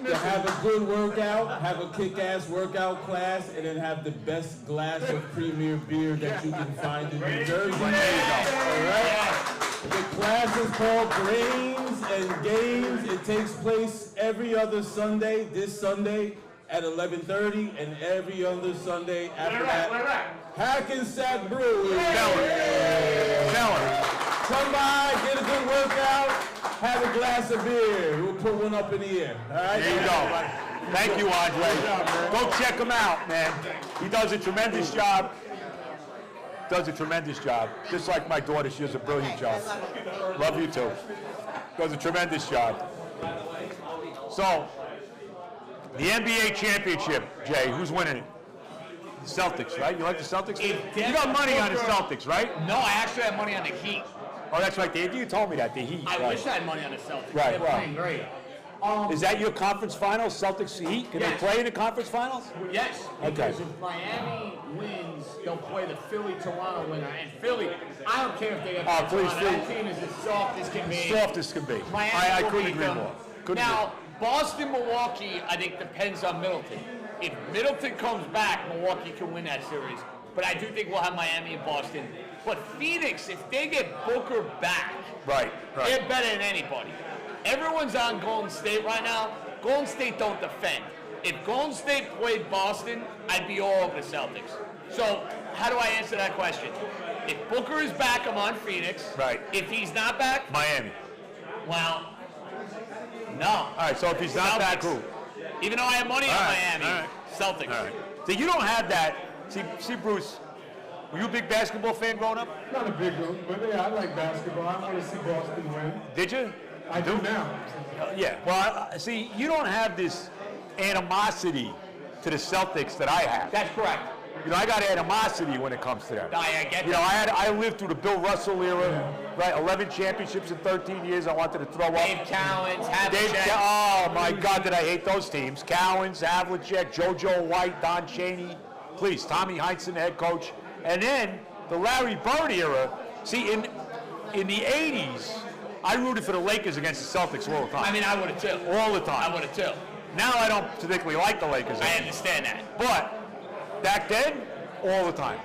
to have a good workout, have a kick-ass workout class, and then have the best glass of premier beer that you can find in New Jersey. All right? The class is called Brains and Games. It takes place every other Sunday. This Sunday at 11:30, and every other Sunday after that. Hackensack Brewing. Tell her. Come by, get a good workout, have a glass of beer. We'll put one up in the air. All right? There you go. Thank you, Andre. Go check him out, man. He does a tremendous job. Just like my daughter, she does a brilliant job. Love you too. Does a tremendous job. So, the NBA championship, Jay, who's winning it? The Celtics, right? You like the Celtics? You got money on the Celtics, right? No, I actually have money on the Heat. Oh, that's right. You told me that, the Heat. I right. wish I had money on the Celtics. Right, They're playing great. Is that your conference finals, Celtics Heat? Can they play in the conference finals? Yes, Okay. because if Miami wins, they'll play the Philly-Toronto winner. And Philly, I don't care if they have please, Toronto. That team is as soft as can be. Soft as can be. Miami I will couldn't beat agree them. more. Now, Boston-Milwaukee, I think, depends on Middleton. If Middleton comes back, Milwaukee can win that series. But I do think we'll have Miami and Boston. But Phoenix, if they get Booker back, Right. they're better than anybody. Everyone's on Golden State right now. Golden State don't defend. If Golden State played Boston, I'd be all over the Celtics. So how do I answer that question? If Booker is back, I'm on Phoenix. Right. If he's not back, Miami. well, no. All right, so if he's not back, who? Even though I have money on Miami, all right. Celtics. All right. So you don't have that. See, Bruce, were you a big basketball fan growing up? Not a big one, but yeah, I like basketball. I want to see Boston win. Did you? I do now. Yeah. Well, see, you don't have this animosity to the Celtics that I have. That's correct. You know, I got animosity when it comes to them. I get You know, that. I lived through the Bill Russell era, right? 11 championships in 13 years. I wanted to throw up. Dave Cowens, Oh my God, did I hate those teams? Cowens, Havlicek, JoJo White, Don Chaney, please, Tommy Heinsohn, the head coach. And then the Larry Bird era. See, in the 80s, I rooted for the Lakers against the Celtics all the time. I mean, I would have too. All the time. I would have too. Now I don't particularly like the Lakers. I understand that. But back then, all the time.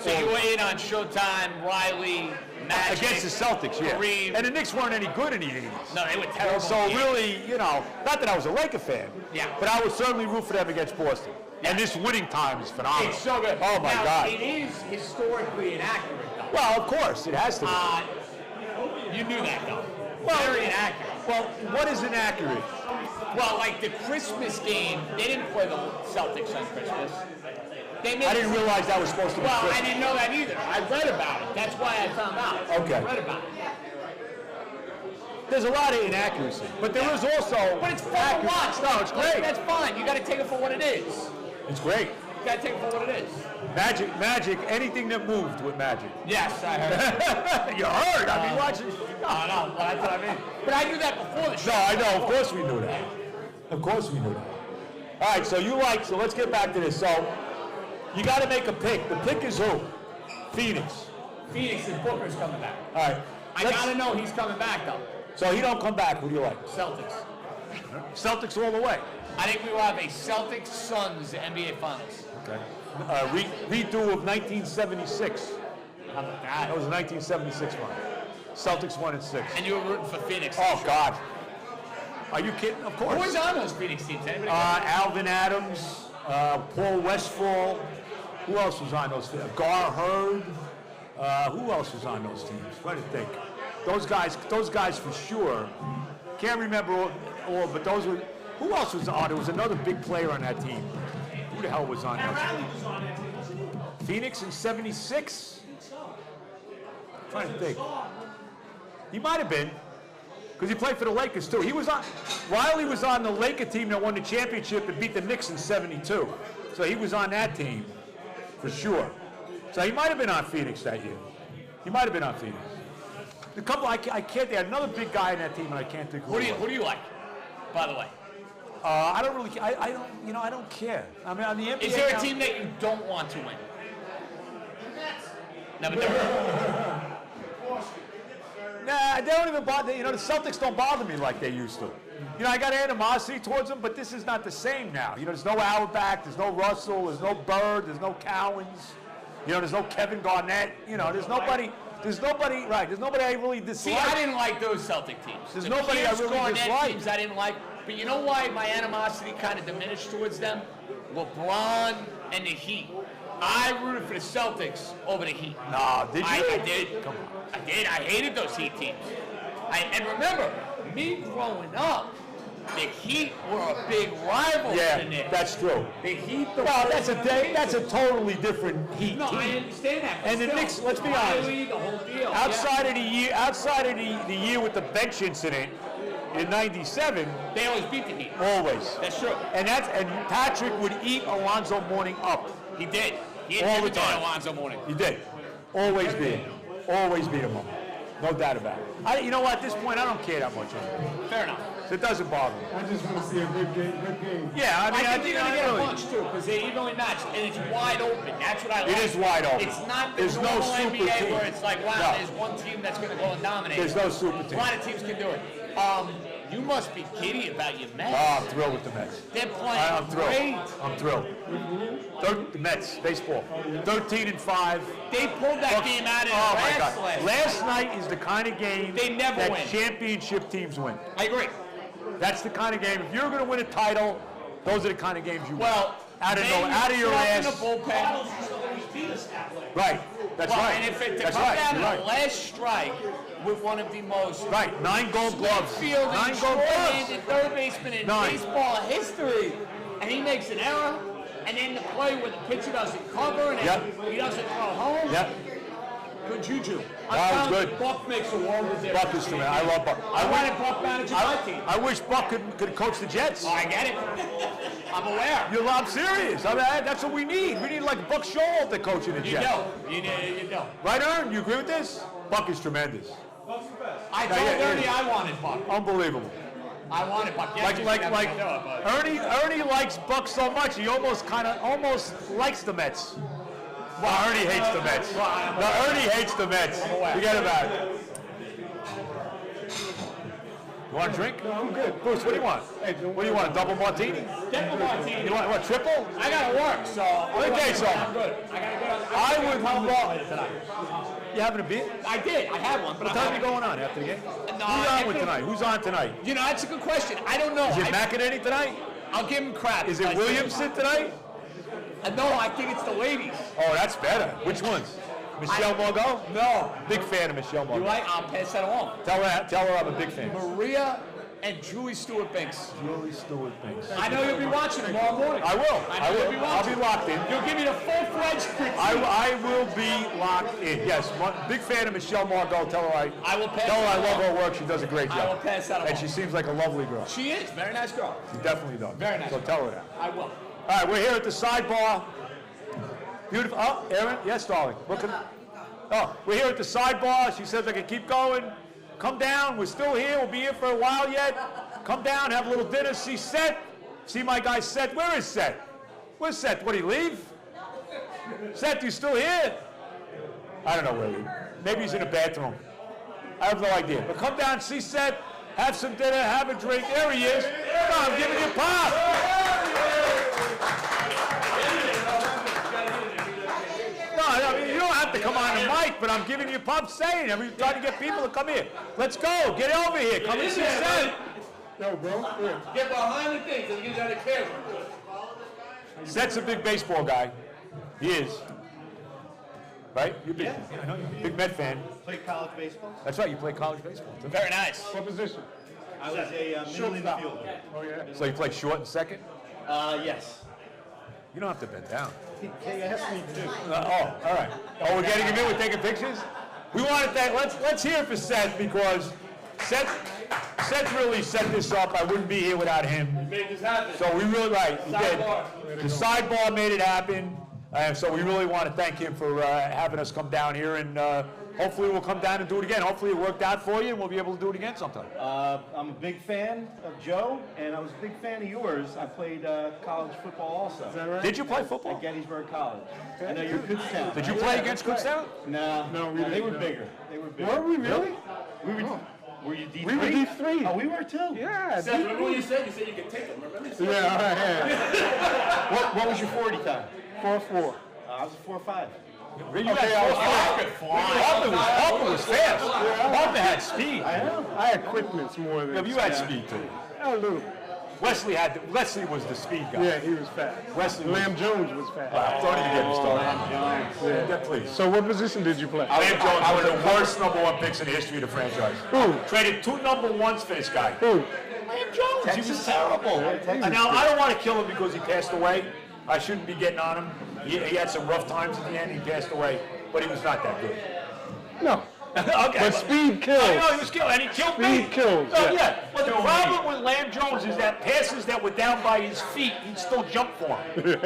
So you were in on Showtime, Riley, Magic. Against the Celtics, yeah. Kareem. And the Knicks weren't any good in the 80s. No, they were terrible. So really, not that I was a Laker fan, Yeah. but I would certainly root for them against Boston. Yeah. And this winning time is phenomenal. It's so good. Oh my now, God. It is historically inaccurate, though. Well, of course, it has to be. You knew that, though. Well, Very inaccurate. Well, what is inaccurate? Well, like the Christmas game, they didn't play the Celtics on Christmas. They made I didn't realize that was supposed to be Well, Christmas. I didn't know that either. I read about it. That's why I found out. Okay. I read about it. There's a lot of inaccuracy, but there is also. But it's fun to watch. No, it's great. That's fine. You got to take it for what it is. It's great. You got to take it for what it is. Magic, anything that moved with Magic. Yes, I heard. You heard? I mean, watching. No, that's what I mean. But I knew that before the show. No, I know. Of course we knew that. Of course we knew that. All right, so let's get back to this. So you got to make a pick. The pick is who? Phoenix. Phoenix and Booker's coming back. All right. I got to know he's coming back, though. So he don't come back. Who do you like? Celtics. Celtics all the way. I think we will have a Celtics-Suns NBA Finals. Okay. Redo of 1976. How about That that? was a 1976 one. Celtics 1 and 6. And you were rooting for Phoenix. Oh God. Are you kidding? Of Who course. was on those Phoenix teams? Anybody? Alvin Adams, Paul Westphal. Who else was on those teams? Gar Hurd. Who else was on those teams? Trying to think. Those guys for sure. Can't remember all, but those were. Who else was on? There was another big player on that team. Who the hell was on that team? Riley was on it. Phoenix in '76. Trying to think. He might have been, because he played for the Lakers too. Riley was on the Laker team that won the championship and beat the Knicks in '72. So he was on that team, for sure. So he might have been on Phoenix that year. He might have been on Phoenix. The couple, I can't. They had another big guy in that team, and I can't think who. Who do you like? By the way, I don't really. I don't. I don't care. I mean, on the NBA. is there a team that you don't want to win? Number 3. Nah, they don't even bother. The Celtics don't bother me like they used to. I got animosity towards them, but this is not the same now. There's no Auerbach, there's no Russell, there's no Bird, there's no Cowens. There's no Kevin Garnett. There's nobody. There's nobody. Right. There's nobody I really dislike. See, I didn't like those Celtic teams. There's The nobody I Pierce really Garnett dislike. teams I didn't like, but you know why my animosity kind of diminished towards them? LeBron and the Heat. I rooted for the Celtics over the Heat. Nah, did you? I did. Come on. I did. I hated those Heat teams. And remember, me growing up, the Heat were a big rival to the Knicks. Yeah, that's true. The Heat. Well, that's a totally different Heat No, I team. understand that. But And the still, Knicks, let's be honest, Riley, the whole deal. Outside of the year with the bench incident in '97, They always beat the Heat. always. That's true. And Patrick would eat Alonzo Mourning up. He did. He had All never the done time. Alonzo Mourning. He did. Always beat him. Always beat him up. No doubt about it. You know what? At this point, I don't care that much anymore. Fair enough. So it doesn't bother me. I just want to see a good game. Yeah, I mean, I think they're going to get a really- bunch too, because they evenly matched, and it's wide open. That's what I like. It is wide open. It's not the There's no normal super NBA team. where it's like, wow, No. there's one team that's going to go and dominate. There's no super A team. lot of teams can do it. You must be giddy about your Mets. Oh, I'm thrilled with the Mets. They're playing I'm thrilled. great. I'm thrilled. The Mets, baseball. 13-5. They pulled that game out in Oh the my God. last. Last night is the kind of game They never that win. championship teams win. I agree. That's the kind of game. If you're going to win a title, those are the kind of games you win. Well, out of your in the ass. bullpen. Right. That's Well, right. and if it to That's come right. down You're to right. the last strike with one of the most Right. 9 gold gloves. fielding, 9 gold gloves. short-handed third baseman in 9. baseball history, and he makes an error, and then the play where the pitcher doesn't cover and Yep. he doesn't throw home. Yep. Good juju. That was found good. Buck makes a world of difference. Buck is tremendous. I love Buck. I wanted Buck managing my team. I wish Buck could coach the Jets. Oh, I get it. I'm aware. I'm serious. I mean, that's what we need. We need like Buck Showalter coaching the You Jets. know. You know. Right, Ern? You agree with this? Buck is tremendous. I told yeah, Ernie yeah. I wanted Buck. Unbelievable. I wanted Buck. Yeah, Ernie likes Buck so much he almost likes the Mets. Well, Ernie hates the Mets. No, Ernie hates the Mets. Forget about it. You want a drink? No, I'm good. Bruce, what do you want? Hey, don't What do you want, a double martini? Double martini. You want what, triple? I gotta work, so. Let me tell you something. I'm good. I gotta go. I would love. later tonight. You having a beer? I did. I had one, but What time are you going on after the game? No, Who's on with tonight? Who's on tonight? You know, that's a good question. I don't know. Is it McEnany tonight? I'll give him crap. Is it Williamson tonight? No, I think it's the ladies. Oh, that's better. Which ones? Michelle Margot? No. Big fan of Michelle You Margot. like? I'll pass that along. Tell her I'm a big fan. Maria and Julie Stewart-Binks. Julie Stewart-Binks. I know you'll be watching tomorrow morning. I will. I know you'll be I'll watching. be locked in. You'll give me the full-fledged critique. I will be locked in. Yes, big fan of Michelle Margot. Tell her I will pass Tell her I that love along. her work. She does a great job. I will pass that along. And she seems like a lovely girl. She is. Very nice girl. She definitely does. Very nice. So tell her that. I will. All right, we're here at the Sidebar. Beautiful. Oh, Erin? Yes, darling. Oh, we're here at the Sidebar. She says I can keep going. Come down. We're still here. We'll be here for a while yet. Come down, have a little dinner, see Seth. See my guy Seth. Where is Seth? Where's Seth? What, did he leave? Seth, you still here? I don't know where he is. Maybe he's in the bathroom. I have no idea. But come down, see Seth, have some dinner, have a drink. There he is. Come on, I'm giving you a pop. No, I mean, you don't have to come on the mic, but I'm giving you a pop saying. I'm trying to get people to come here. Let's go. Get over here. Come and see Seth. No, bro. Yeah. Get behind the thing so you get out of camera. Seth's a big baseball guy. He is. Right? You're big. I know you're a big Met fan. Played college baseball. That's right. You play college baseball. Too. Very nice. What position? I was a middle infielder. Oh, yeah. So you play short and second? Yes. You don't have to bend down. He asked me to. Oh, all right. Oh, we're getting him in. We're taking pictures. We want to thank. Let's hear it for Seth because Seth really set this up. I wouldn't be here without him. Made this happen. So we really he did. Sidebar. The Sidebar made it happen. So we really want to thank him for having us come down here, and hopefully we'll come down and do it again. Hopefully it worked out for you, and we'll be able to do it again sometime. I'm a big fan of Joe, and I was a big fan of yours. I played college football also. Is that right? Did you play football? At Gettysburg College. I know you're Kutztown. Did you play against Kutztown? No, we they didn't, were no. bigger. They were bigger. Were we really? We were. Were you D3? We were D3. Oh, we were too. Yeah. Seth, remember what you said? You said you could take them, remember? Yeah, all right, yeah. What was your 40 time? 4-4. I was a 4.5. You Harper was fast. Harper had speed. I know. I had quickness more than. Yeah, but you had speed too. A little. Wesley was the speed guy. Yeah, he was fast. Wesley Lamb Jones was fast. Don't even get me started. Yeah, please. So what position did you play? Lamb Jones, one of the worst number one picks in the history of the franchise. Who? Traded 2 number 1s for this guy. Who? Lamb Jones. He was terrible. And now I don't want to kill him because he passed away. I shouldn't be getting on him. He had some rough times at the end. He passed away, but he was not that good. No. Okay. But speed kills. I know he was killed, and he killed me. Speed kills, Oh, yeah. yeah. But the problem with Lamb Jones is that passes that were down by his feet, he'd still jump for him.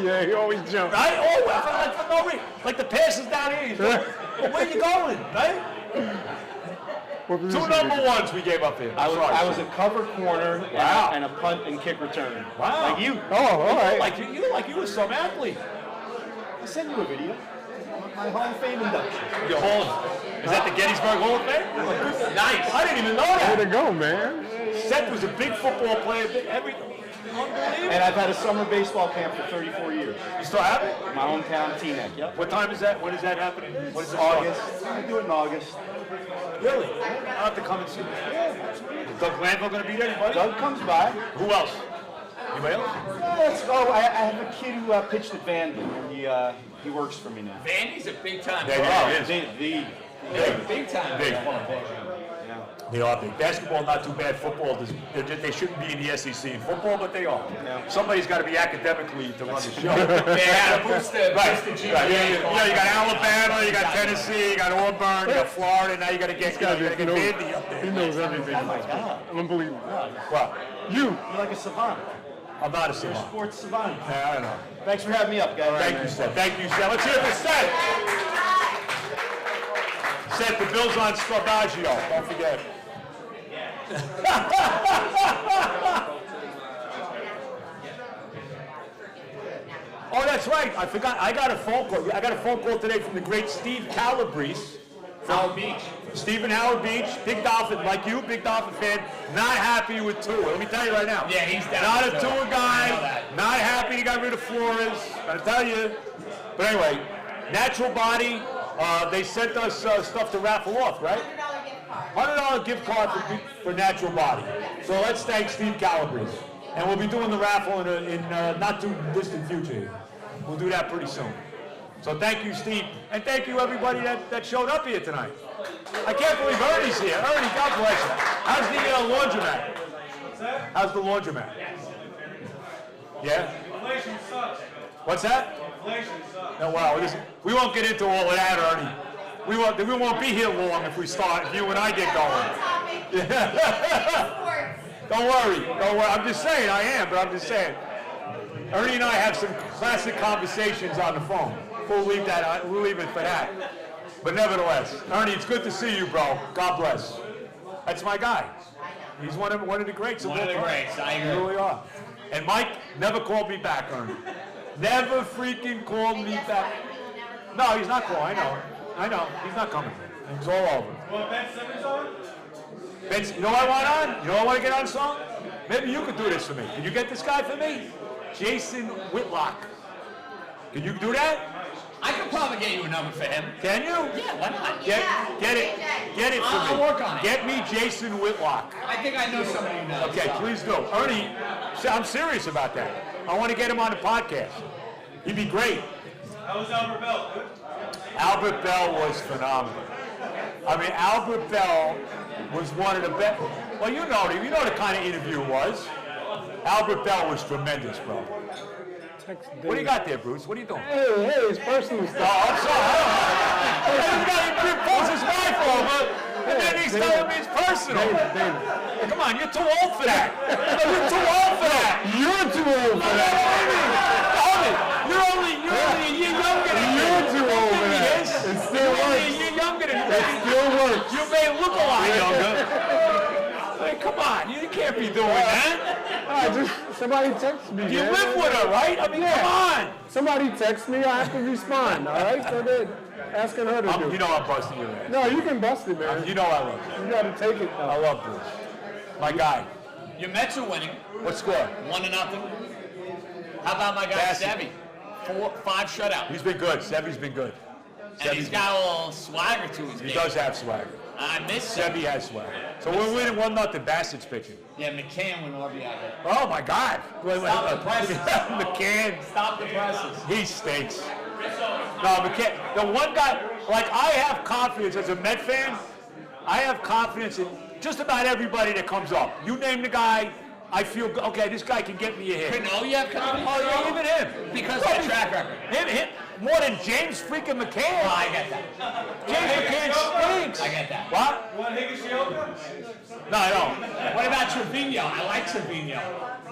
Yeah, he always jumped. Right? Oh, for no reason. Like the passes down here, he's like, well, where you going? Right? What 2 position number did you- 1s we gave up here. I Sorry. was a cover corner Wow. and a punt and kick returner. Wow. Like you. Oh, all right. Like you were some athlete. I sent you a video. My Hall of Fame induction. Your is that the Gettysburg Hall of Fame? Nice. I didn't even know Way to that. go, man. Seth was a big football player. Unbelievable. And I've had a summer baseball camp for 34 years. You still have it? My hometown, Teaneck. Yep. What time is that? When is that happening? What is it? start? August. I do it in August. Really? I'll have to come and see. Is Doug Glanville going to be there, anybody? Doug comes by. Who else? Anybody else? I have a kid who pitched at Vandy. He works for me now. Vandy's a big time. Yeah, he is. Big time. Big. They are big. Basketball, not too bad. Football, they shouldn't be in the SEC in football, but they are. Somebody's got to be academically to run the show. Yeah, boost the GPA. Right. Yeah, you got Alabama, you got Tennessee, you got Auburn, you got Florida. Now you got to get Vandy up there. He knows everything. Oh my God. Unbelievable. Well, You. You're like a savant. I'm not a savant. Sports savant. Yeah, I don't know. Thanks for having me up, guys. Thank you, Seth. Thank you, Seth. Let's hear it for Seth. Seth, the Bill's on Stravaggio. Don't forget. Oh, that's right. I forgot. I got a phone call. I got a phone call today from the great Steve Calabrese Howard Beach. Stephen Howard Beach, big Dolphin, like you, big Dolphin fan, not happy with Tua. Let me tell you right now. Yeah, he's down. Not a with Tua I know guy, that. not happy he got rid of Flores. I tell you. But anyway, Natural Body, they sent us stuff to raffle off, right? $100 gift card. $100 gift card for Natural Body. So let's thank Steve Calabrese. And we'll be doing the raffle in not too distant future. We'll do that pretty soon. So thank you, Steve. And thank you, everybody that showed up here tonight. I can't believe Ernie's here. Ernie, God bless you. How's the laundromat? How's the laundromat? Yeah? Inflation sucks. What's that? Inflation sucks. No, wow. We won't get into all of that, Ernie. We won't be here long if we start, if you and I get going. Don't worry. I'm just saying, I am, but I'm just saying. Ernie and I have some classic conversations on the phone. We'll leave it for that. But nevertheless, Ernie, it's good to see you, bro. God bless. That's my guy. He's one of the greats. One of the greats, I agree. You really are. And Mike never called me back, Ernie. Never freaking called me back. No, he's not calling. I know. He's not coming. It's all over. Well, Ben Simmons on? Vince, you know what I want on? You know what I want to get on a song? Maybe you could do this for me. Can you get this guy for me? Jason Whitlock. Can you do that? I could probably get you a number for him. Can you? Yeah, why not? Get it for me. I'll work on it. Get me Jason Whitlock. I think I know somebody who knows. Okay, please do. Ernie, I'm serious about that. I want to get him on the podcast. He'd be great. How was Albert Bell? Good? Albert Bell was phenomenal. I mean, Albert Bell was one of the best. Well, you know the kind of interview it was. Albert Bell was tremendous, bro. What do you got there, Bruce? What are you doing? Hey, it's personal Oh, stuff. I'm sorry. He pulls his wife over, and then he's telling me it's personal. David. Come on, you're too old for that. No, you're too old for that. You're too old for that. You're only a year younger than me. You're too old for that. Yes. It still You're only a works. year younger than me. It still works. You may look a lot younger. Hey, come on, you can't be doing that. Somebody text me. You man. live with her, right? I mean, come on. Somebody text me, I have to respond, all right? So they're asking her to do You it. know I'm busting your ass. No, you can bust it, man. You know I love you. You gotta take it, I though. love Bruce. My guy. Your Mets are winning. What score? 1-0. How about my guy Bassett. Sevy? 4-5 shutout. He's been good. Sevy's been good. And he's got a little swagger to his He game. does have swagger. I miss him. Sevy has swagger. So we're winning 1-0. Bassett's pitching. Yeah, McCann went RBI there. Oh my God. Stop the presses. McCann. Stop the presses. He stinks. No, McCann. The one guy, like I have confidence as a Met fan. I have confidence in just about everybody that comes up. You name the guy, I feel, okay, this guy can get me a hit. No, you have confidence? Oh, yeah, even him. Because of the track record. Him, more than James freaking McCann. Oh, I get that. James McCann stinks. I get that. What? You want Higashioka? No, I don't. What about Trevino? I like Trevino.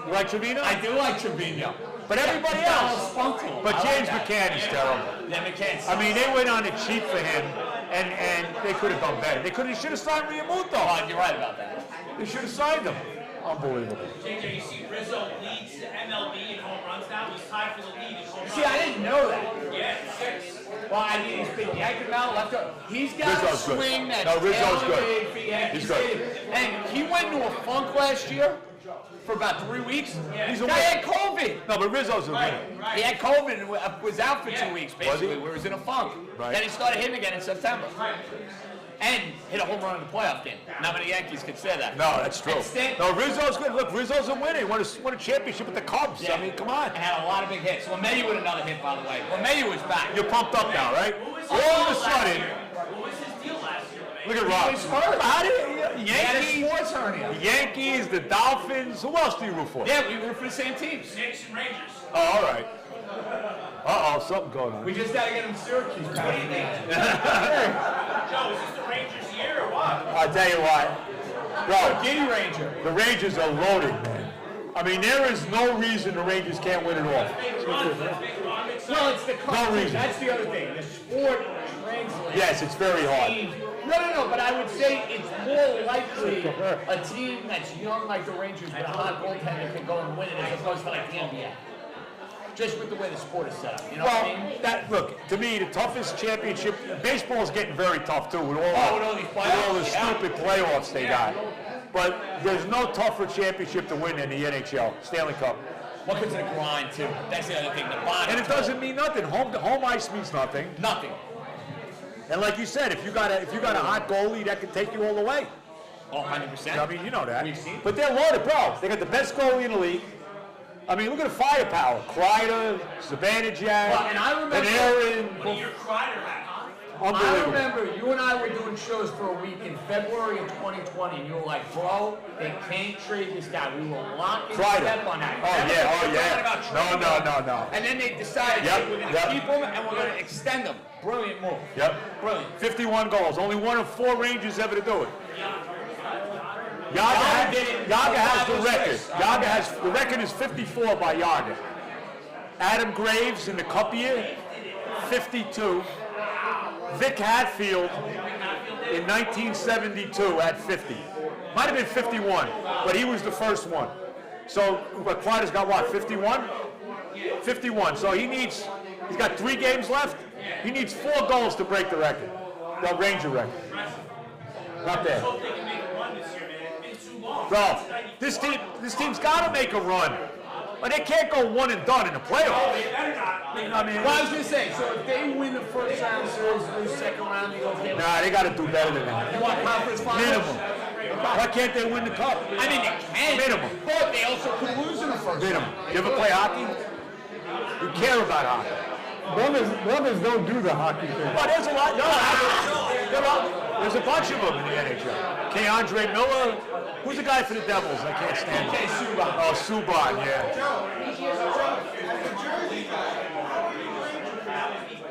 You like Trevino? I do like Trevino. But everybody He's got a little else. spunk to him. But I like James that. McCann is terrible. Yeah, McCann's. I mean, they went on the cheap for him, and they could have done better. They should have signed Riamuto. Oh, you're right about that. They should have signed him. Unbelievable. JJ, you see Rizzo leads the MLB in home runs now. He's tied for the lead in home runs. See, I didn't know that. Yeah, 6. Well, I mean, he's been yanking him out left over. He's got Rizzo's a good. swing that's No, Rizzo's good. tailor-made for Yankee He's good. Stadium. And he went into a funk last year for about 3 weeks. He's a Guy winner. had COVID. No, but Rizzo's a winner. He had COVID and was out for 2 weeks, basically, Was he? where he was in a funk. Right. Then he started hitting again in September. And hit a home run in the playoff game. Not many Yankees could say that. No, that's true. And Stan- No, Rizzo's good. Look, Rizzo's a winner. He won a championship with the Cubs. Yeah. I mean, come on. And had a lot of big hits. LeMahieu with another hit, by the way. LeMahieu was back. You're pumped up now, right? All of a sudden, What was his deal last year, man? look at Rob. was hurt. How did He had a Yankees, sports hernia. the Yankees, the Dolphins? Who else do you root for? Yeah, we were for the same teams. Knicks and Rangers. Oh, all right. Uh-oh, something going on. We just got to get him Syracuse. Joe, is this the Rangers' year or what? I'll tell you what. Bro, Guinea Ranger. the Rangers are loaded, man. I mean, there is no reason the Rangers can't win it all. Well, it's the No competition. reason. That's the other thing. The sport translates. Yes, it's very hard. No, but I would say it's more likely a team that's young like the Rangers with a hot goaltender can go and win it as opposed to like the NBA. just with the way the sport is set up. You know what I mean? Look, to me, the toughest championship, baseball is getting very tough too, with all the stupid playoffs they got. But there's no tougher championship to win than the NHL, Stanley Cup. Well, because of the grind, too. That's the other thing, the body. And it doesn't mean nothing. Home ice means nothing. Nothing. And like you said, if you got a hot goalie, that can take you all the way. Oh, 100%. I mean, you know that. We've seen it. But they're loaded, bro. They got the best goalie in the league. I mean, look at the firepower. Kreider, Zibanejad, Well, and I remember- Panarin. What year Kreider had, huh? I Unbelievable. remember you and I were doing shows for a week in February of 2020, and you were like, bro, they can't trade this guy. We will lock in Kreider. step on that. Oh, Remember yeah. about trading him? No. And then they decided Yep, we're going to yep. keep him and we're going to extend him. Brilliant move. Yep. Brilliant. 51 goals. Only one of 4 Rangers ever to do it. Yaga did it. Yaga has the record. 506. Yaga has the record is 54 by Yaga. Adam Graves in the Cup year, 52. Vic Hatfield in 1972 at 50. Might have been 51, but he was the first one. So Kreider's got what, 51? 51. So he's got 3 games left. He needs 4 goals to break the record, the Ranger record. Not bad. Hope they can make a run this year, man. It's been too long. Bro, this team's got to make a run. But they can't go one and done in the playoffs. They better not. I mean, Well, I was going to say, so if they win the first round series, lose second round, they go get nah, they got to do better than that. You want conference finals? Minimum. Why can't they win the cup? I mean, they can. Minimum. But they also could lose in the first Minimum. round. You ever play hockey? You care about hockey. Brothers don't do the hockey thing. Well, there's a lot. There's a bunch of them in the NHL. Keandre Miller. Who's the guy for the Devils? I can't stand him. Subban. Oh, Subban, yeah.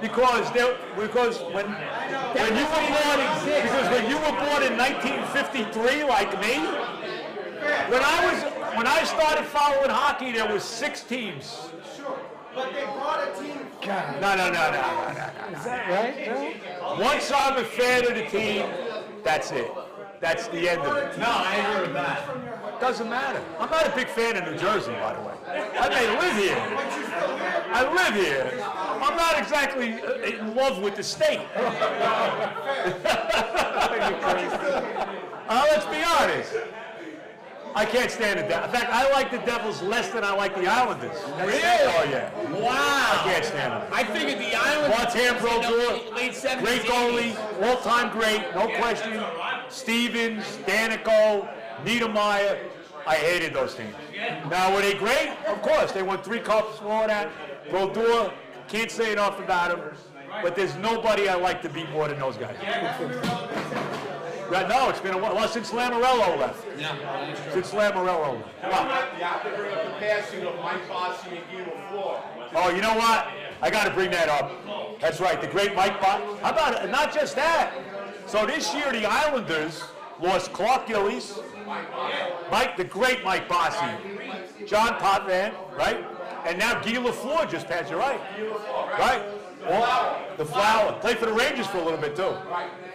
Because when you were born in 1953, like me, when I started following hockey, there was 6 teams. But they brought a team. No. Is that right? Once I'm a fan of the team, that's it. That's the end of it. No, I agree with that. Doesn't matter. I'm not a big fan of New Jersey, by the way. I may live here. I live here. I'm not exactly in love with the state. Let's be honest. I can't stand the Devils. In fact, I like the Devils less than I like the Islanders. Really? Oh, yeah. Wow. I can't stand them. I figured the Islanders Montana Pro in the Tour, late 70s. great goalie, all-time great, no question. Stevens, Danico, Niedermeyer. I hated those teams. Now, were they great? Of course. They won 3 cups, all that. Brodeur, can't say enough about him. But there's nobody I like to beat more than those guys. No, it's been a while. Well, since Lamorello left. Yeah. Since Lamorello left. You have to bring up the passing of Mike Bossy and Guy Lafleur. Oh, you know what? I got to bring that up. That's right, the great Mike Bossy. How about it? Not just that. So this year the Islanders lost Clark Gillies, the great Mike Bossy, John Potvin, right? And now Guy Lafleur just passed you, right? Right? Well, the Flower. Played for the Rangers for a little bit too.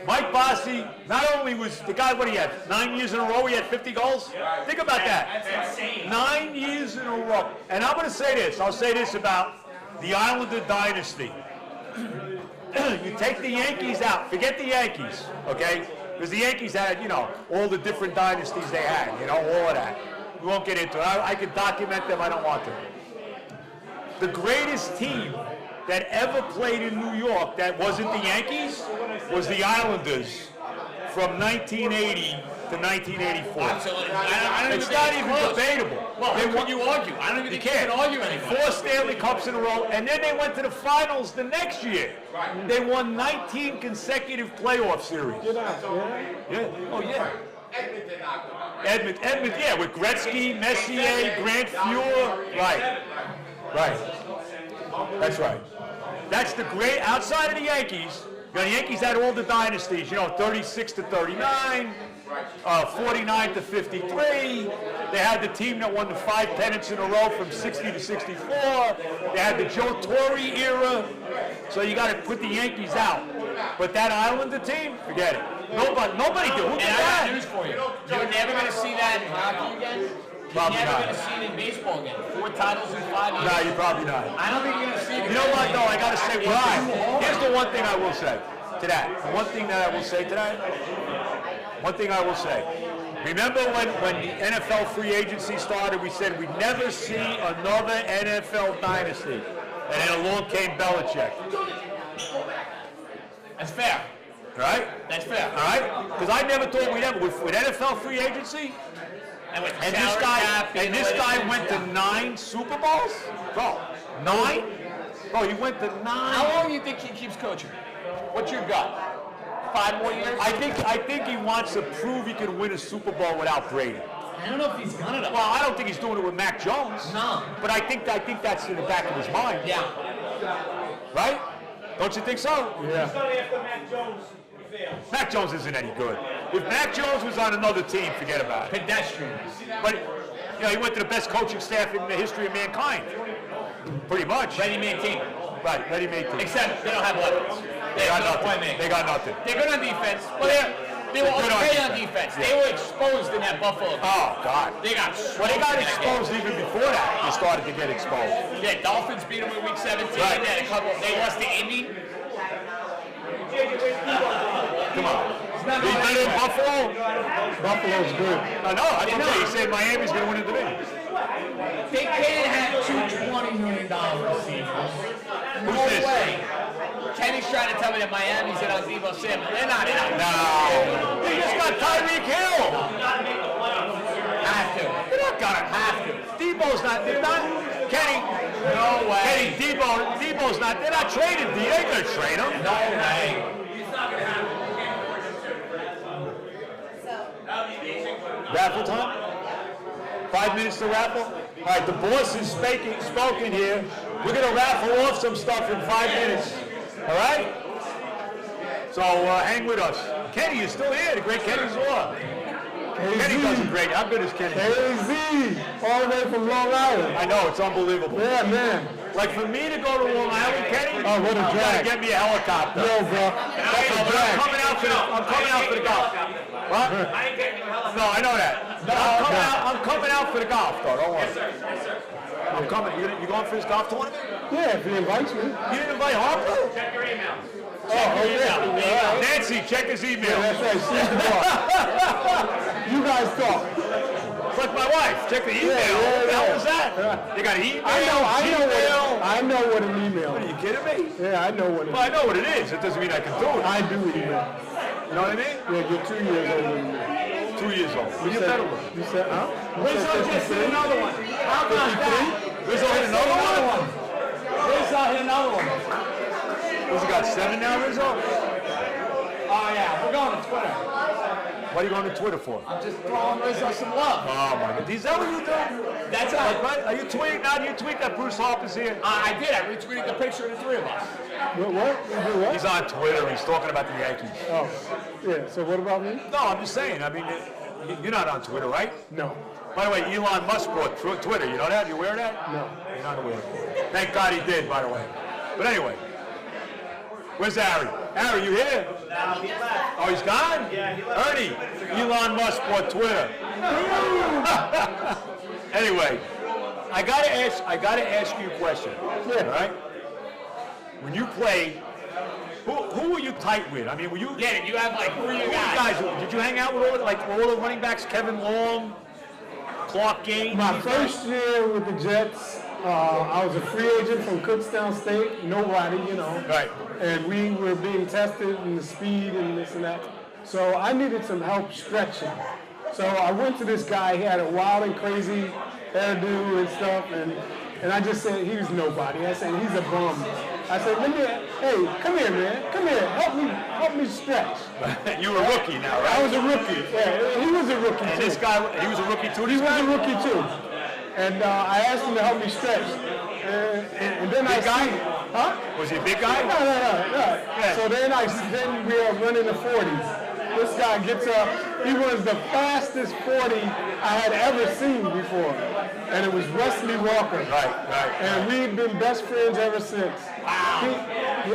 Mike Bossy, not only was the guy, what he had, 9 years in a row, he had 50 goals? Think about that. That's insane. 9 years in a row. And I'm going to say this. I'll say this about the Islander dynasty. You take the Yankees out. Forget the Yankees, okay? Because the Yankees had, all the different dynasties they had, all of that. We won't get into it. I could document them. I don't want to. The greatest team that ever played in New York that wasn't the Yankees was the Islanders from 1980 to 1984. Absolutely. I don't It's even not think even close. debatable. Well, They how won- can you argue? I don't even You think you can't. can argue anymore. 4 Stanley Cups in a row, and then they went to the finals the next year. They won 19 consecutive playoff series. Yeah. Oh, yeah. Edmonton knocked them out. Edmonton, yeah, with Gretzky, Messier, Grant Fuhr. Right. That's right. That's the great, outside of the Yankees, the Yankees had all the dynasties, 36 to 39, 49 to 53. They had the team that won the 5 pennants in a row from 60 to 64. They had the Joe Torre era. So you got to put the Yankees out. But that Islander team, forget it. Nobody did. Who And did I got that? news for you. You're never going to see that in hockey again. Probably You're never not. going to see it in baseball again. 4 titles in 5 years. No, you're probably not. I don't think you're going to see it again. You know what, though? I got to say one thing. Here's the one thing I will say to that. One thing that I will say to that. One thing I will say. Remember when the NFL free agency started, we said we'd never see another NFL dynasty. And then along came Belichick. That's fair. Right? That's fair. All right? Because I never thought we'd ever, with NFL free agency, And, with the and this salary guy, cap, and this guy went to 9 Super Bowls? Bro, 9? Bro, he went to 9. How long do you think he keeps coaching? What's your gut? 5 more years? I think he wants to prove he can win a Super Bowl without Brady. I don't know if he's gonna. Well, I don't think he's doing it with Mac Jones. No. But I think that's in the back of his mind. Yeah. Right? Don't you think so? Yeah. Mac Jones isn't any good. If Mac Jones was on another team, forget about it. Pedestrian. But he went to the best coaching staff in the history of mankind. Pretty much. Ready-made team. Right, ready-made team. Except they don't have weapons. They got no nothing. playmaking. They got nothing. They're good on defense. Well, they were good on okay on defense. defense. Yeah. They were exposed in that Buffalo game. Oh, God. They got Well, they got smoked in that game. exposed even before that. They started to get exposed. Yeah, Dolphins beat them in week 17. Right. They lost to Indy. Come on. He's better than Buffalo? Buffalo's good. I know. I know. He said Miami's going to win the division. They can't have 2 $20 million receivers. Who's No this? way. Kenny's trying to tell me that Miami's in on Debo Samuel. They're not in on No. They just got Tyreek Hill. Have to. They're not going to have to. Debo's not. They're not. Kenny. No way. Kenny, Debo's not. They're not trading. They ain't going to trade him. No way. Raffle time? 5 minutes to raffle? All right, the boss is spoken here. We're going to raffle off some stuff in 5 minutes. All right? So hang with us. Kenny, you're still here. The great Kenny Zorn. Kenny does it great. How good is Kenny? KZ, all the way from Long Island. I know, it's unbelievable. Yeah, man. Like for me to go to Long Island, Kenny, Oh, what a you gotta drag. get me a helicopter. Yo, bro. That's a I'm drag. coming out for the golf. What? No, I know that. I'm coming out for the golf, though. Don't worry. I'm coming. You going for this golf tournament? Yeah, if he invites me. You didn't invite Harper? Check your email. Oh, yeah. Nancy, check his email. That's right. Sidebar. You guys talk. Like my wife, check the email. Yeah, What the hell yeah. was that? You got an email? I know what an email. Are you kidding me? Yeah, I know what it Well, I is. know what it is. It doesn't mean I can do it. I do email. You know what I mean? Yeah, you're 2 years older than me. 2 years old. What are you better with? You said, huh? Rizzo just hit another one. How about that? Rizzo hit another one? Rizzo hit another one. What's he got, 7 now, Rizzo? Oh, yeah. We're going to Twitter. What are you going to Twitter for? I'm just throwing Rizzo some love. Oh, my God. Is that what you do? That's Right? Are you tweeting now? Do you tweet that Bruce Harper's here? I did. I retweeted the picture of the 3 of us. What? You do what? He's on Twitter. He's talking about the Yankees. Oh, yeah. So what about me? No, I'm just saying. I mean, you're not on Twitter, right? No. By the way, Elon Musk bought Twitter. You know that? You aware of that? No. You're not aware of it. Thank God he did, by the way. But anyway, where's Harry? Harry, you here? No, he left. Oh, he's gone? Yeah, he left. Ernie, Elon Musk bought Twitter. Anyway, I gotta ask you a question. Yeah. All right? When you play, who were you tight with? I mean, were you? Yeah, you have like 3 Who were you guys. guys? Did you hang out with all the running backs? Kevin Long, Clark Gable. My first year with the Jets, I was a free agent from Kutztown State. Nobody, you know. Right. And we were being tested in the speed and this and that. So I needed some help stretching. So I went to this guy. He had a wild and crazy hairdo and stuff, and I just said, he's nobody. I said, he's a bum. I said, hey, come here, man. Come here. Help me stretch. You were a rookie now, right? I was a rookie. Yeah, he was a rookie And too. this guy, he was a rookie too. He was a rookie too. And I asked him to help me stretch. And then Big guy? Huh? Was he a big guy? No. Yeah. So then we are running the 40s. This guy gets up. He was the fastest 40 I had ever seen before. And it was Wesley Walker. Right. And we've been best friends ever since. Wow.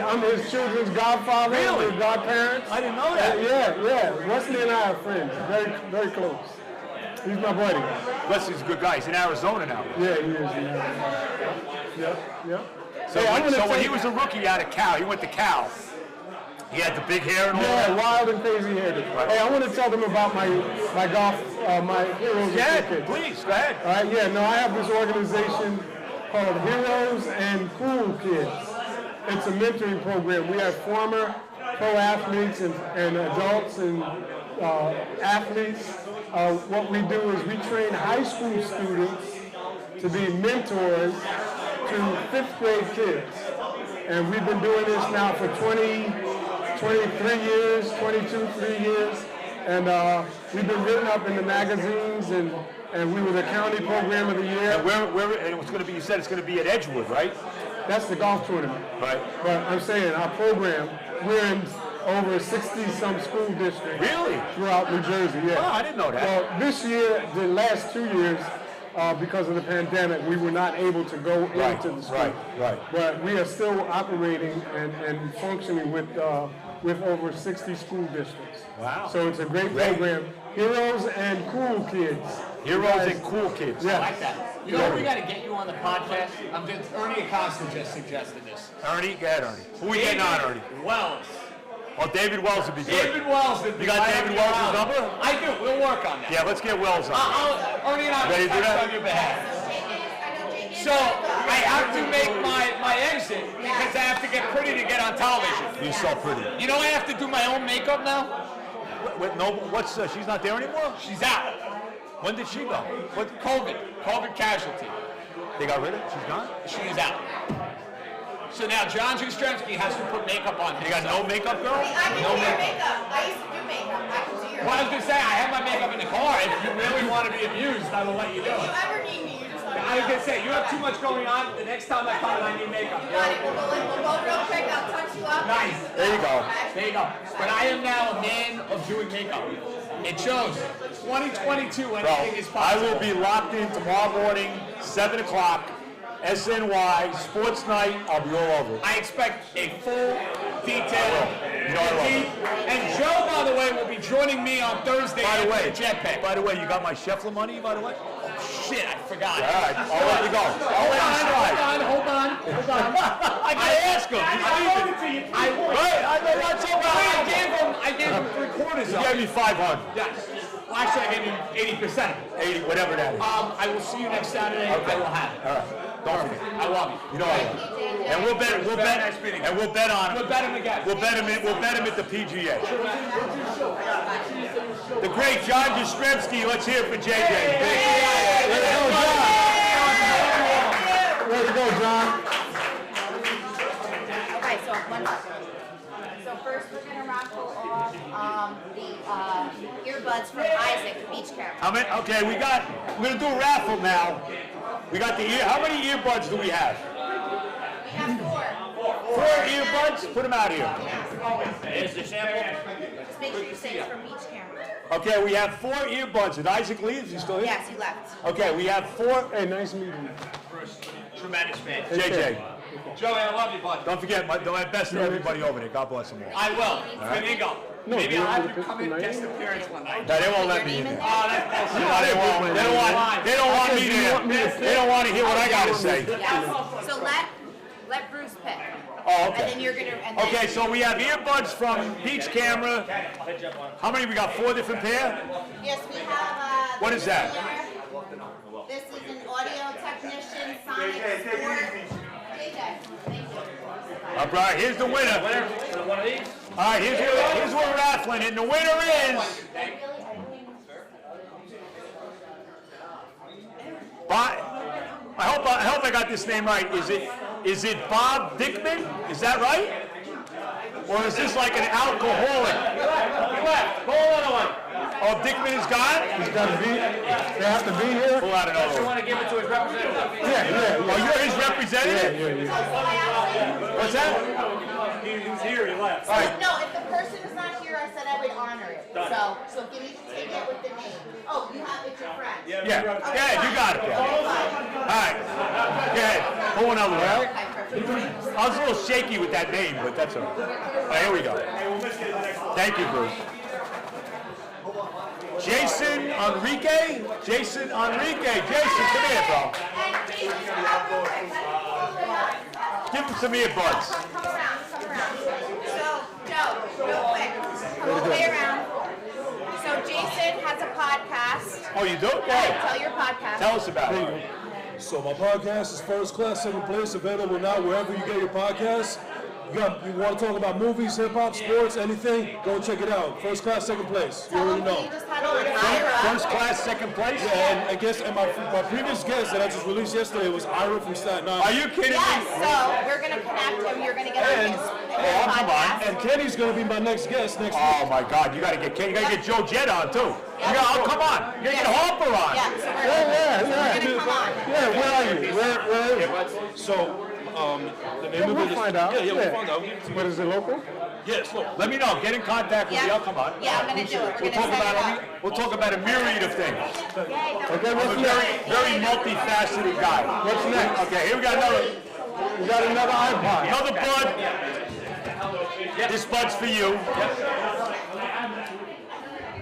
I'm his children's godfather. Really? His godparents. I didn't know that. Yeah. Wesley and I are friends. Very, very close. He's my buddy. Leslie's a good guy. He's in Arizona now. Yeah, he is. Yep. So, when he was a rookie out of Cal, he went to Cal. He had the big hair and all Yeah, that. wild and crazy hair. Hey, I want to tell them about my golf, my Heroes Yeah, and Cool Kids. please, go ahead. All right, yeah, no, I have this organization called Heroes and Cool Kids. It's a mentoring program. We have former pro athletes and adults and athletes. What we do is we train high school students to be mentors to 5th grade kids. And we've been doing this now for 23 years, 3 years. And we've been written up in the magazines, and we were the county program of the year. And and it's going to be, you said it's going to be at Edgewood, right? That's the golf tournament. Right. But I'm saying our program, we're in over 60-some school districts. Really? Throughout New Jersey, yeah. Oh, I didn't know that. Well, this year, the last 2 years, because of the pandemic, we were not able to go into the school. Right. But we are still operating and functioning with over 60 school districts. Wow. So it's a great program. Heroes and Cool Kids. Heroes and Cool Kids. Yeah. I like that. You know, we got to get you on the podcast. Ernie Acosta just suggested this. Ernie? Go ahead, Ernie. Who we getting on, Ernie? Wells. Oh, David Wells would be good. David Wells. You got David Wells' number? I do. We'll work on that. Yeah, let's get Wells on. Ernie and I Ready will to do that? text on your behalf. So I have to make my exit because I have to get pretty to get on television. You're so pretty. You know I have to do my own makeup now? She's not there anymore? She's out. When did she go? What? COVID casualty. They got rid of her? She's gone? She is out. So now John Justremski has to put makeup on himself. You got no makeup, girl? I can do your makeup. I used to do makeup. I can do your Well, I was going to say, I have my makeup in the car. If you really want to be amused, I will let you do If it. you ever need me, you just let me know. I was going to say, you have too much going on. The next time I come and I need makeup. You got it. We'll go real quick. I'll touch you up. Nice. There you go. There you go. But I am now a man of doing makeup. It shows. 2022, anything is I possible. will be locked in tomorrow morning, 7 o'clock, SNY, Sports Night. I'll be all over it. I expect a full, detailed, You know I love it. and Joe, by the way, will be joining me on Thursday By the way, after the jetpack. By the way, you got my Scheffler money, by the way? Shit, I forgot. All right, I'll let you go. I'll let you slide. Hold on. I gotta ask him. He's leaving. Right, I know that's so bad. I gave him 3/4 You of gave it. me 500. Yes. Well, actually, I gave him 80% of it. 80, whatever that is. I will see you next Saturday. I will have it. All right, don't forget. I love you. You know I love you. And we'll bet on him. We'll bet him again. We'll bet him at the PGA. The great John Justremski. Let's hear it for JJ. Let's go, John. Way to go, John. Okay, so one second. So first we're gonna raffle off the earbuds from Isaac, Beach Camera. How many? Okay, we're gonna do a raffle now. We got the ear. How many earbuds do we have? We have 4. 4 earbuds. Put them out here. Here's the sample. Just make sure you say it's from Beach Camera. Okay, we have 4 earbuds. Did Isaac leave? Is he still here? Yes, he left. Okay, we have 4. Hey, nice meeting you. Tremendous man. JJ, Joey, I love you, bud. don't forget my best to everybody over there. God bless them all. I will. There you go. No, Maybe do I'll have you you come in want to guest put the name? appearance one night. No, they won't let Your me in name in there. Oh, that's No, they won't. They don't want me there. They don't want to hear what I gotta say. Yes. So let Bruce pick. Oh, And then okay. you're gonna, and then. Okay, so we have earbuds from Beach Camera. How many? We got 4 different pair? Yes, we have. What is that? This is an audio technician, Sonic Sport. JJ, thank you. All right, here's the winner. One of these? All right, here's what we're raffling, and the winner is I hope I got this name right. Is it Bob Dickman? Is that right? Or is this like an alcoholic? He left. Pull another one. Oh, Dickman is gone? He's got to be. They have to be here. Pull out another You one. want to give it to his representative? Yeah. Oh, you're his representative? What's that? He's here, he left. All right. No, if the person is not here, I said I would honor it. So give me the ticket with the name. Oh, you have it, your friend. Yeah, you got it. Yeah. All right. Go ahead. Pull another one. Okay, perfect. I was a little shaky with that name, but that's all right. All right, here we go. Thank you, Bruce. Jason Enrique. Jason, come here, bro. Give him some earbuds. Come around. So, Joe, real quick, come all the way around. So, Jason has a podcast. Oh, you do? Go Yeah, ahead. tell your podcast. Tell us about it. So my podcast is First Class, Second Place, available now wherever you get your podcasts. You want to talk about movies, hip hop, sports, anything? Go check it out. First Class, Second Place. You Tell already them know. you just had on Ira. First class, second place? Yeah, and my previous guest that I just released yesterday was Ira from Staten Island. Are you kidding Yes, me? so we're going to connect him. You're going to get on his podcast. And Kenny's gonna be my next guest next week. Oh my God! You gotta get Joe Jett on too. Come on! You gotta get Harper on. Yeah, so we're going to come on. Yeah, where are you? Where? So, the name of it is. We'll find out. Yeah, we'll find out. We'll give it to you. What is it, local? Yes, look. Let me know. Get in contact with me. I'll come on. Yeah, I'm going to do it. We're We'll going to talk set it about up. we'll talk about a myriad of things. Okay, I'm what's a next? very multifaceted guy. What's next? Okay, here we got another We got another iPod. bud. This bud's for you,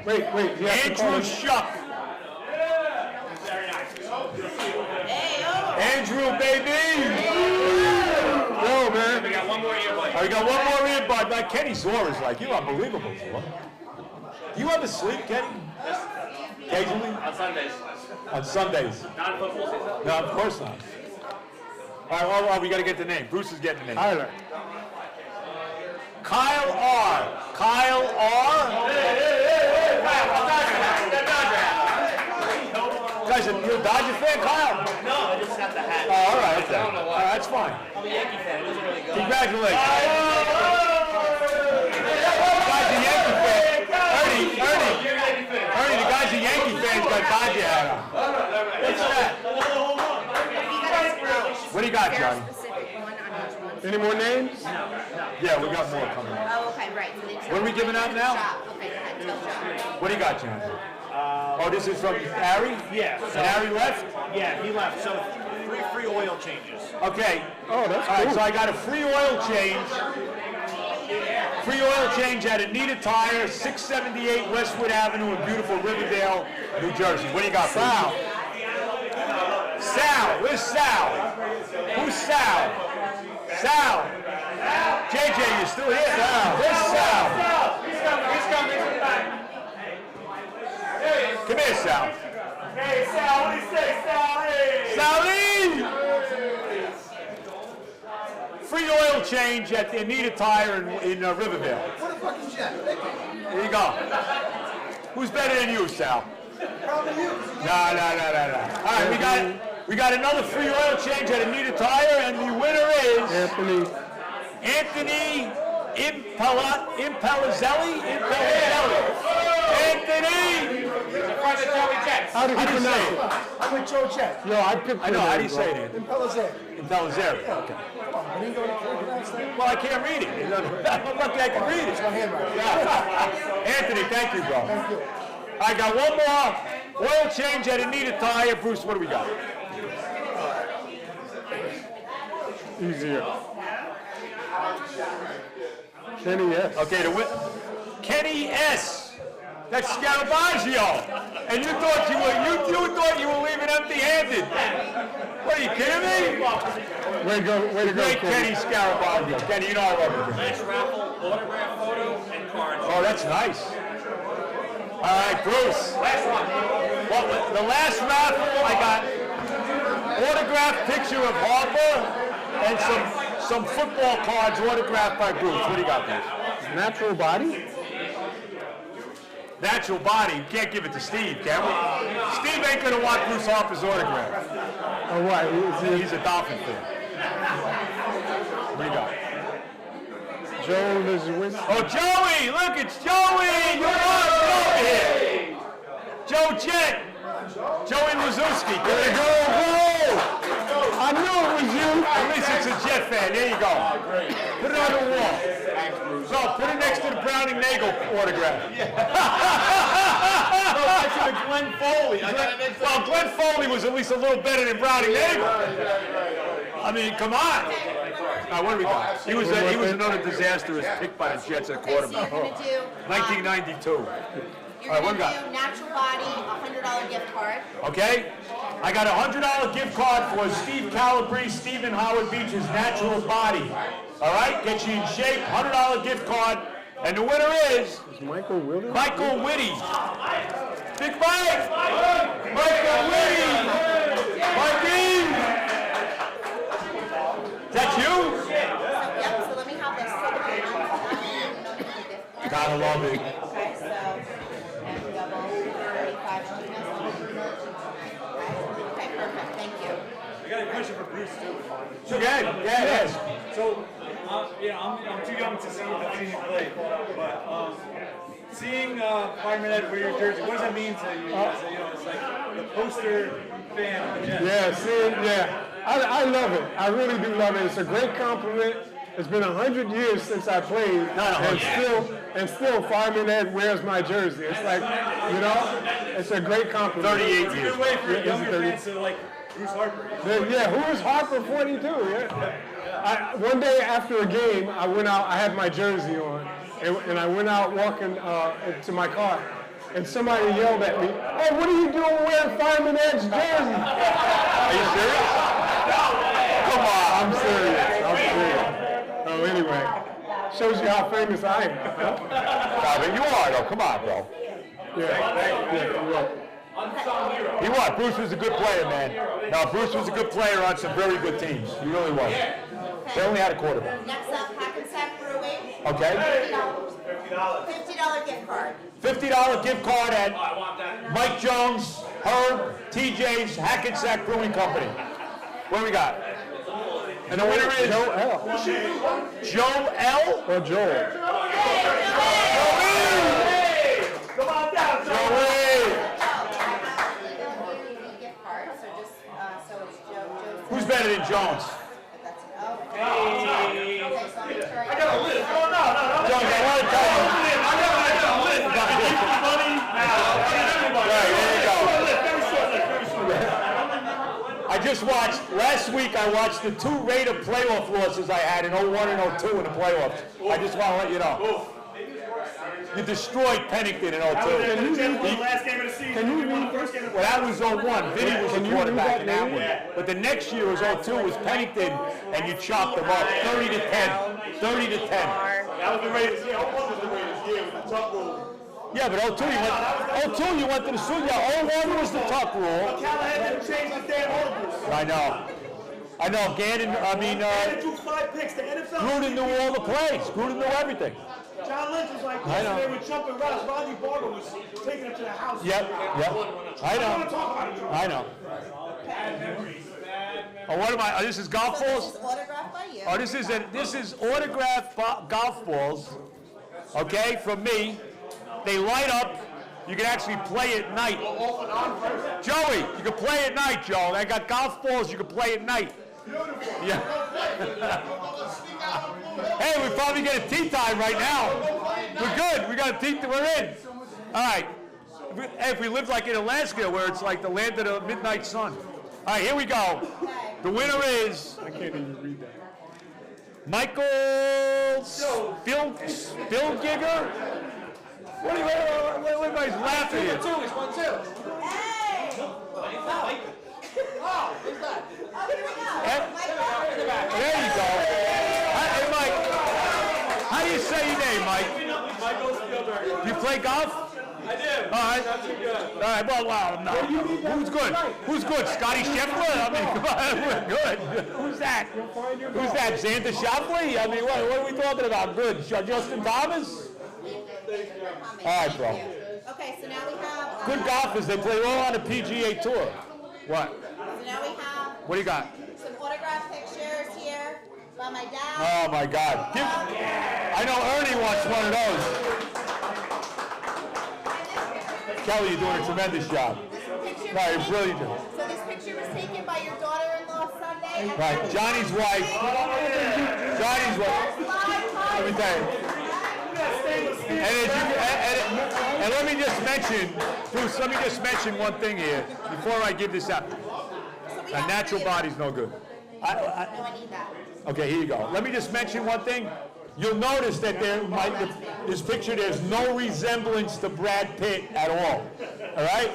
Wait, you have to call Andrew him. Shuck. Andrew, baby. Yo, man. We got one more earbud. We got one more earbud. Like Kenny Zor is like, you're unbelievable, Zor. Do you ever sleep, Kenny? Occasionally? On Sundays. On Sundays? Non-football season. No, of course not. All right, we got to get the name. Bruce is getting the name. Tyler. Kyle R. Kyle R. Guys, you're a Dodger fan, Kyle? No, I just got the hat. Oh, all right, okay. All right, that's fine. I'm a Yankee fan. It doesn't really go. Congratulations. The guy's a Yankee fan. Ernie, the guy's a Yankee fan. He's got Dodger hat on. What's that? What do you got, Johnny? Any more names? Yeah, we got more coming. Oh, okay, right. So they What are we giving out now? Shop. Okay, tell shop. What do you got, Johnny? Oh, this is from Harry? Yeah. And Harry left? Yeah, he left. So free oil changes. Okay. Oh, that's All right, cool. so I got a free oil change. Free oil change at Anita Tire, 678 Westwood Avenue in beautiful Riverdale, New Jersey. What do you got, Sal? Sal. Where's Sal? Who's Sal? Sal. JJ, you still here? Sal. Where's Sal? He's coming. Come here, Sal. Hey, Sal, what do you say, Sal? Hey. Sally! Free oil change at the Anita Tire in Rivervale. What a fucking jet. There you go. Who's better than you, Sal? Probably you. No. All right, we got another free oil change at Anita Tire, and the winner is Anthony Impellizelli. Anthony! How do you pronounce it? I'm with Joe Jet. Yo, I picked I know, how do you say it? Impellizelli. Impellizelli. Okay. I didn't go to pronounce that. Well, I can't read it. I'm lucky I can read it. My handwriting. Yeah. Anthony, thank you, bro. I got one more oil change at Anita Tire. Bruce, what do we got? Easier. Kenny S. Okay, Kenny S. That's Scarabaggio. And you thought you were leaving empty-handed. What are you kidding me? Way to go, Great Kenny Scarabaggio. Kenny, you know I love you. Last raffle, autograph photo, and cards. Oh, that's nice. All right, Bruce. Last one. Well, the last raffle, I got autographed picture of Harper and some football cards autographed by Bruce. What do you got, Bruce? Natural body? Natural body. You can't give it to Steve, can we? Steve ain't gonna want Bruce Harper's autograph. Oh, what? He's a Dolphin fan. What do you got? Joe Liz. Oh, Joey! Look, it's Joey! You're on! Get over here! Joe Jett! Joey Lazuski. There you go! I knew it was you. At least it's a Jet fan. There you go. Put it on the wall. So, put it next to the Browning Nagel autograph. Glenn Foley. Well, Glenn Foley was at least a little better than Browning Nagel. I mean, come on. Now, what do we got? He was another disastrous pick by the Jets at quarterback. 1992. You're All right, what gonna we got? do Natural Body, $100 gift card. Okay? I got a $100 gift card for Steve Calabrese, Stephen Howard Beach's Natural Body. All right? Get you in shape, $100 gift card. And the winner is Michael Williams? Michael Whitty. Big Mike! Michael Whitty! Mikey! Is that you? Yep, so let me have this. Gotta love it. Okay, so double 35. Okay, perfect. Thank you. I got a question for Bruce too. Yes. So, I'm too young to see the team play, but seeing Fireman Ed wear your jersey, what does that mean to you? It's like the poster fan of the Jets. I love it. I really do love it. It's a great compliment. It's been 100 years since I played, and still Fireman Ed wears my jersey. It's like, it's a great compliment. 38 It's a years. good way for younger fans to like Bruce Harper. Who is Harper 42? One day after a game, I went out, I had my jersey on, and I went out walking to my car, and somebody yelled at me, "Hey, what are you doing wearing Fireman Ed's jersey?" Are you serious? Come on. I'm serious. Oh, anyway, shows you how famous I am. You are, though. Come on, bro. He was. Bruce was a good player, man. No, Bruce was a good player on some very good teams. He really was. They only had a quarterback. Next up, Hackensack Brewing. Okay? $50 gift card. $50 gift card at Mike Jones, Herb, TJ's, Hackensack Brewing Company. What do we got? And the winner is Joe L. Joe L. Or Joel. Come on down, Joey. Who's better than Jones? I got a list. Oh, no. Jones, I want to tell you. I got a list. Funny. I just watched, last week I watched the 2 Raider playoff losses I had in 01 and 02 in the playoffs. I just want to let you know. You destroyed Pennington in 02. Last game of the season. Can you read first? Well, that was 01. Vinny was the quarterback in that one. But the next year was 02 was Pennington, and you chopped them up 30 to 10. 30 to 10. That was the Raiders year. 01 was the Raiders year with the tuck rule. Yeah, but 02 you went to the Super Bowl. 01 was the tuck rule. Callahan didn't change the damn orders. I know. Gannon, They threw 5 picks. The NFL. Gruden knew all the plays. Gruden knew everything. John Lynch was like, I know. they were jumping routes. Rodney Barber was taking it to the house. Yep. I know. Oh, what am I? This is golf balls? This is autographed by you. Oh, this is autographed golf balls, okay, from me. They light up. You can actually play at night. Joey, you can play at night, Joe. I got golf balls you can play at night. Yeah. Hey, we probably get a tea time right now. We're good. We got a tea. We're in. All right. If we live like in Alaska, where it's like the land of the midnight sun. All right, here we go. The winner is I can't even read that. Michael Spillgigger. What are everybody's laughing here? Hey! Oh, who's that? Oh, here we go. There you go. Hey, Mike. How do you say your name, Mike? Michael Spielberg. You play golf? I did. All right. Not too good. All right, well, no. Who's good? Who's good? Scotty Scheffler? I mean, come on, we're good. Who's that? Who's that? Xander Schauffele? I mean, what are we talking about? Good. Justin Thomas? All right, bro. Okay, so now we have. Good golfers. They play all on the PGA Tour. What? So now we have. What do you got? Some autographed pictures here by my dad. Oh, my God. I know Ernie wants one of those. Kelly, you're doing a tremendous job. No, you're brilliant. So this picture was taken by your daughter-in-law Sunday. Right, Johnny's wife. Johnny's wife. Let me tell you. And let me just mention, Bruce, let me just mention one thing here before I give this out. A natural body's no good. No, I need that. Okay, here you go. Let me just mention one thing. you'll notice that his picture, there's no resemblance to Brad Pitt at all. All right?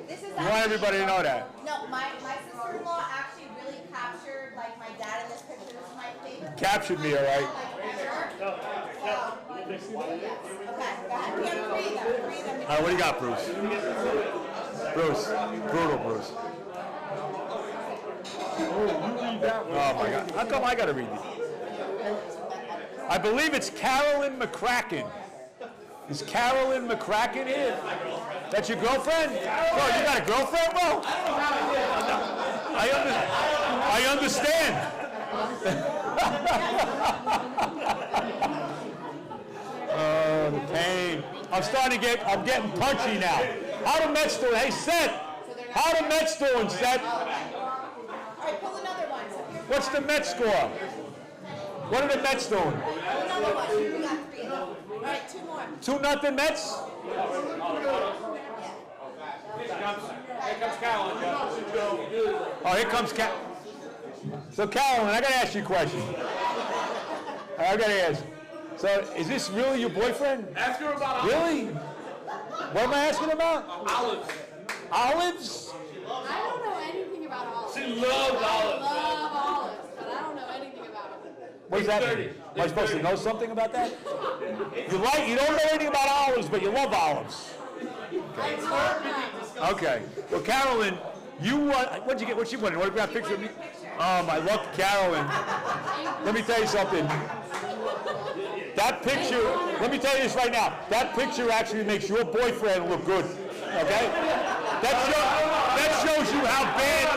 This is I want everybody to know that. No, my sister-in-law actually really captured like my dad in this picture. This is my favorite. Captured me, all right? Okay, go ahead. We have three of them. All right, what do you got, Bruce? Bruce. Brutal, Bruce. Oh, my God. How come I got to read these? I believe it's Carolyn McCracken. Is Carolyn McCracken here? That's your girlfriend? Bro, you got a girlfriend, bro? I understand. Oh, the pain. I'm getting punchy now. How the Mets doing? Hey, Seth. How the Mets doing, Seth? All right, pull another one. What's the Mets score? What are the Mets doing? Pull another one. We got three of them. All right, two more. 2-0 Mets? Oh, here comes Cal. So, Carolyn, I got to ask you a question. I got to ask. So, is this really your boyfriend? Ask her about Really? What am I asking about? olives. Olives? I don't know anything about olives. She loves I olives. love olives, but I don't know anything about them. What does that mean? Am I supposed to know something about that? You don't know anything about olives, but you love olives. I love them. Okay. Well, Carolyn, what'd you get? What'd you win? You want to grab a picture of me? I love Carolyn. Let me tell you something. That picture, let me tell you this right now. That picture actually makes your boyfriend look good. Okay? That shows you how bad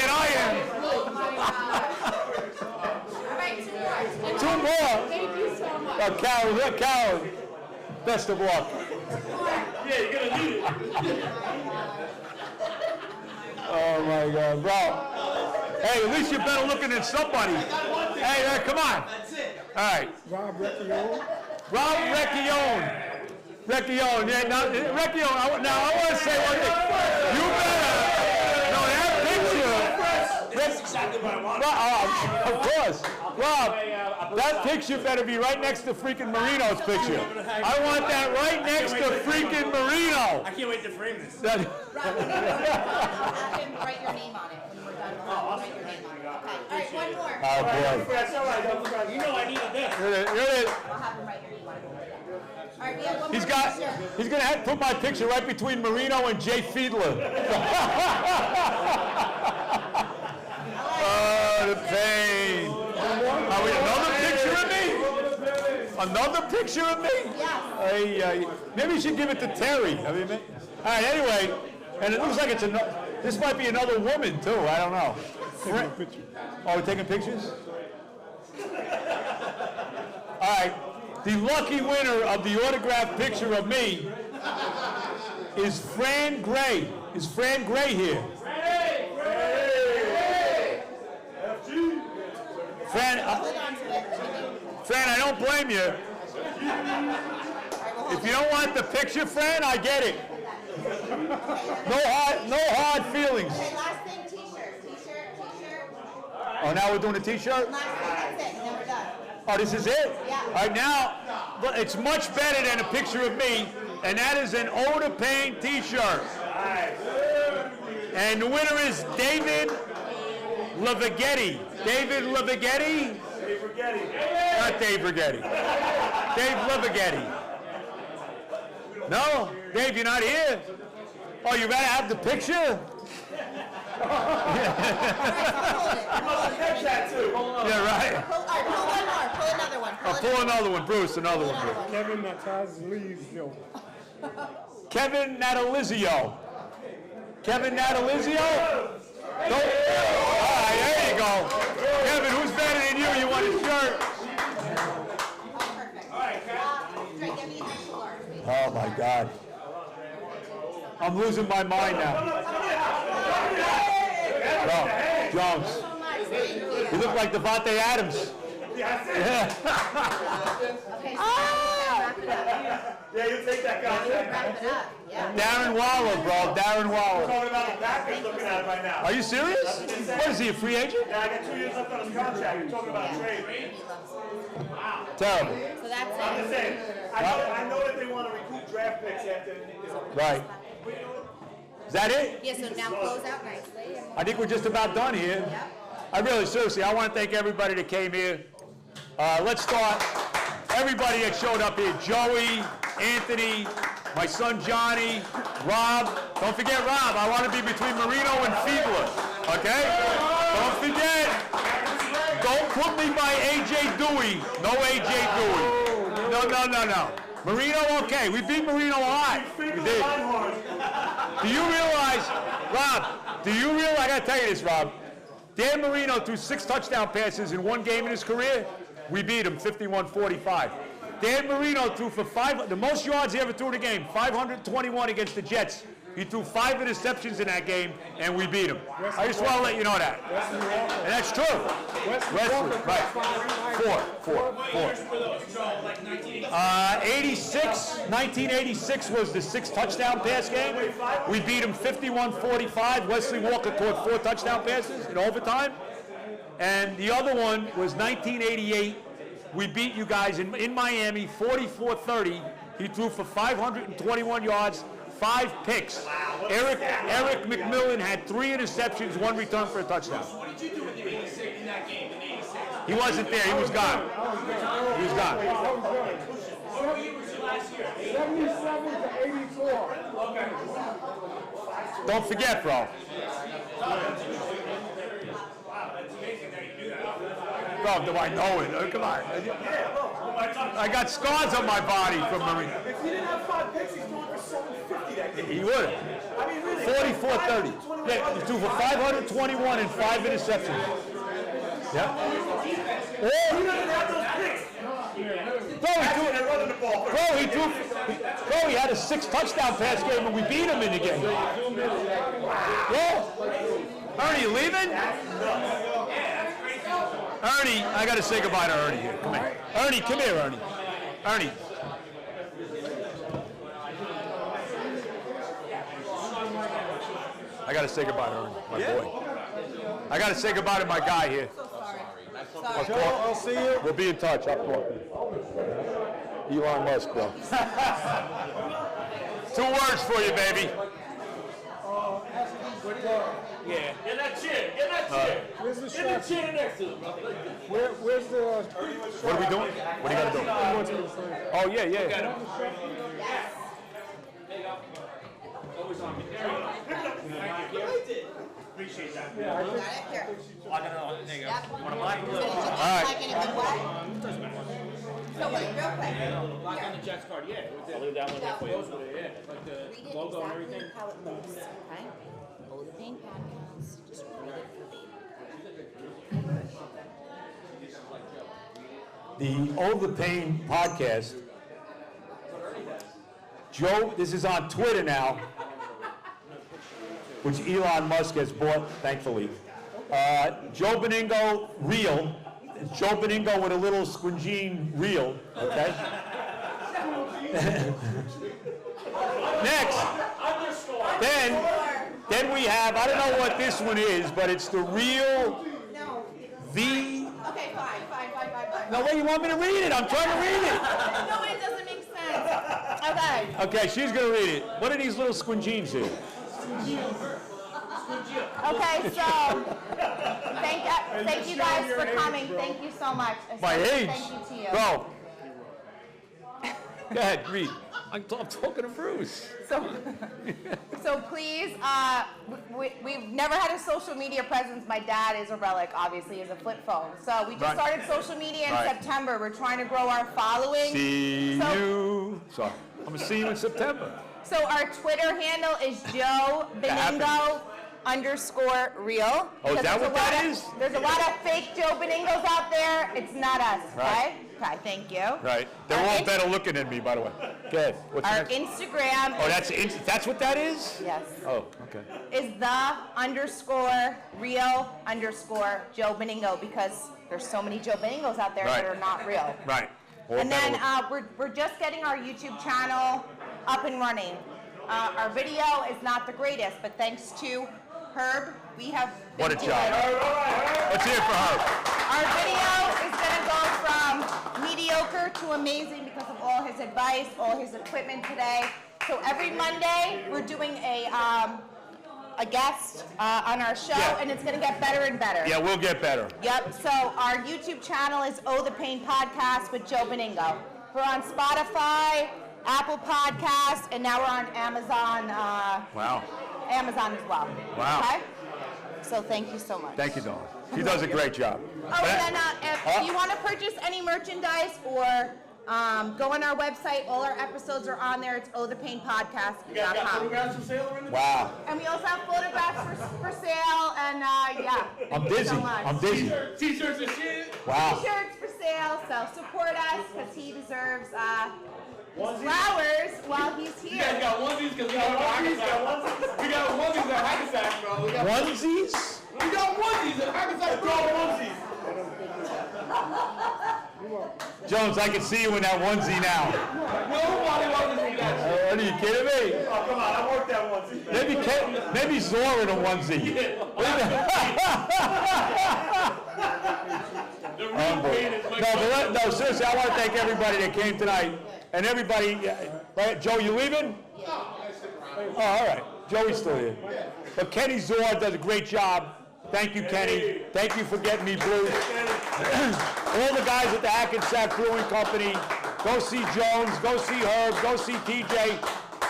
I am. All right, two more. Two more. Thank you so much. Carolyn, best of luck. Yeah, you're gonna need it. Oh my God, bro. Hey, at least you're better looking than somebody. Hey, come on. All right. Rob Recchione. Rob Recchione. Recchione. Yeah, now, Recchione, I want to say one thing. You better. No, that picture. That's exactly what I want. Of course. Rob, that picture better be right next to freaking Marino's picture. I want that right next to freaking Marino. I can't wait to frame this. Rob, have him write your name on it when we're done. Write your name on it. Okay. All right, one more. Oh, boy. That's all right. You know I needed this. Here it is. I'll have him write your name on it. All right, we have one He's more got. picture. He's gonna have to put my picture right between Marino and Jay Fiedler. Oh, the pain. Another picture of me? Another picture of me? Yes. Maybe you should give it to Terry. All right. Anyway, and it looks like it's this might be another woman too. I don't know. Oh, we're taking pictures. All right. The lucky winner of the autographed picture of me is Fran Gray. Is Fran Gray here? Fran, Fran, I don't blame you. If you don't want the picture, Fran, I get it. No hard feelings. Okay, last thing, t-shirt. Oh, now we're doing a t-shirt? Last thing, that's it. Then we're done. Oh, this is it? Yeah. All right, now, look, it's much better than a picture of me, and that is an Ode to Pain t-shirt. And the winner is David Lavighetti. David Lavighetti? Dave Rigetti. Not Dave Rigetti. Dave Lavighetti. No? Dave, you're not here? Oh, you rather have the picture? Yeah, right. Pull one more. Pull another one. Pull another one, Bruce. Another one, Bruce. Kevin Natalizio. Kevin Natalizio. Kevin Natalizio? All right, there you go. Kevin, who's better than you? You want a shirt? Oh, my God. I'm losing my mind now. Oh, Jones. You look like Devontae Adams. Okay, so Yeah, you take that contract. Wrap it up. Yeah. Darren Waller, bro. Darren Waller. Talking about the Packers looking at it right now. Are you serious? What is he, a free agent? Yeah, I got 2 years left on his contract. You're talking about a trade. Terrible. So that's I'm it. just saying, I know that they want to recoup draft picks after. Right. Is that it? Yeah, so now close out nicely. And I think we're just about done here. I really, seriously, I want to thank everybody that came here. Let's start. Everybody that showed up here. Joey, Anthony, my son Johnny, Rob. Don't forget Rob. I want to be between Marino and Fiedler. Okay? Don't forget. Don't put me by A.J. Dewey. No A.J. Dewey. No. Marino, okay. We beat Marino a lot. We did. Do you realize, Rob, I got to tell you this, Rob. Dan Marino threw 6 touchdown passes in one game in his career. We beat him 51-45. Dan Marino threw for the most yards he ever threw in a game, 521 against the Jets. He threw 5 interceptions in that game, and we beat him. I just want to let you know that. And that's true. Wesley, right. 4. 1986 was the 6th touchdown pass game. We beat him 51-45. Wesley Walker caught 4 touchdown passes in overtime. And the other one was 1988. We beat you guys in Miami 44-30. He threw for 521 yards, 5 picks. Eric McMillan had 3 interceptions, 1 return for a touchdown. What did you do in the 86 in that game? In the 86? He wasn't there. He was gone. He was gone. What year was your last year? 77 to 84. Okay. Don't forget, bro. Bro, do I know it? Oh, come on. I got scars on my body from Marino. If he didn't have 5 picks, he's throwing for 750 that game. He would have. I mean, really. 44-30. Yeah, he threw for 521 and 5 interceptions. Yeah. He doesn't have those picks. Bro, he had a 6 touchdown pass game and we beat him in the game. Yeah. Ernie, you leaving? Ernie, I got to say goodbye to Ernie here. Come here. Ernie, come here, Ernie. Ernie. I got to say goodbye to Ernie, my boy. I got to say goodbye to my guy here. I'll see you. We'll be in touch. I'll talk to you. Elon Musk, bro. 2 words for you, baby. Yeah. Get that chair. Get that chair. Where's the Get the chair next to him, brother. Where's the... What are we doing? What are you going to do? Oh, yeah. There you go. Always on me. There you go. Appreciate that. got it here. There you go. Want a black blue? All right. Like in a good way. So wait, real quick. Black on the Jets card, yeah. I'll leave that one there for you. Yeah, like the Read it logo and exactly everything. how it looks, okay? Hold the pain podcast. Just read it verbatim. The Over the Pain podcast. Joe, this is on Twitter now, which Elon Musk has bought, thankfully. Joe Beningo Reel. Joe Beningo with a little squingine reel, okay? Next. Then we have, I don't know what this one is, but it's the real, No. the... Okay, fine. No, wait, you want me to read it? I'm trying to read it. No, it doesn't make sense. Okay. Okay, she's going to read it. What are these little squingines here? Okay, so thank you guys for coming. Thank you so much. My age? Thank you to you. Bro. Go ahead, read. I'm talking to Bruce. So please, we've never had a social media presence. My dad is a relic, obviously, is a flip phone. So we just Right. started social media in Right. September. We're trying to grow our following. See you. Sorry. I'm going to see you in September. So our Twitter handle is Joe Beningo _real. Oh, is that what that is? There's a lot of fake Joe Beningos out there. It's not us, Right. okay? Thank you. Right. They're Our all Inst- better looking than me, by the way. Go ahead. What's Our next? Instagram Oh, that's what that is? yes, Oh, okay. is the _real_ Joe Beningo because there's so many Joe Beningos out there Right. that are not real. Right. And then we're just getting our YouTube channel up and running. Our video is not the greatest, but thanks to Herb, we have What a job. Let's hear it for Herb. Our video is going to go from mediocre to amazing because of all his advice, all his equipment today. So every Monday, we're doing a guest on our show, and it's going to get better and better. Yeah, we'll get better. Yep, so our YouTube channel is Oh The Pain Podcast with Joe Beningo. We're on Spotify, Apple Podcasts, and now we're on Amazon. Wow. Amazon as well. Wow. Okay? So thank you so much. Thank you, Dawn. She does a great job. Oh, and then if you want to purchase any merchandise or go on our website, all our episodes are on there. It's ohthepainpodcast.com. Wow. And we also have photographs for sale, and yeah. I'm dizzy. I'm dizzy. T-shirts and shit. Wow. T-shirts for sale, so support us because he deserves flowers while he's here. You guys got onesies because we got Hackensack. We got onesies at Hackensack, bro. Onesies? We got onesies at Hackensack, bro. Onesies. Jones, I can see you in that onesie now. Nobody wants to see that shit. Are you kidding me? Oh, come on, I worked that onesie. Maybe Zor in a onesie. No, seriously, I want to thank everybody that came tonight. And everybody, right, Joe, you leaving? Oh, all right. Joey's still here. But Kenny Zor does a great job. Thank you, Kenny. Thank you for getting me Bruce. All the guys at the Hackensack Brewing Company. Go see Jones. Go see Herb. Go see TJ.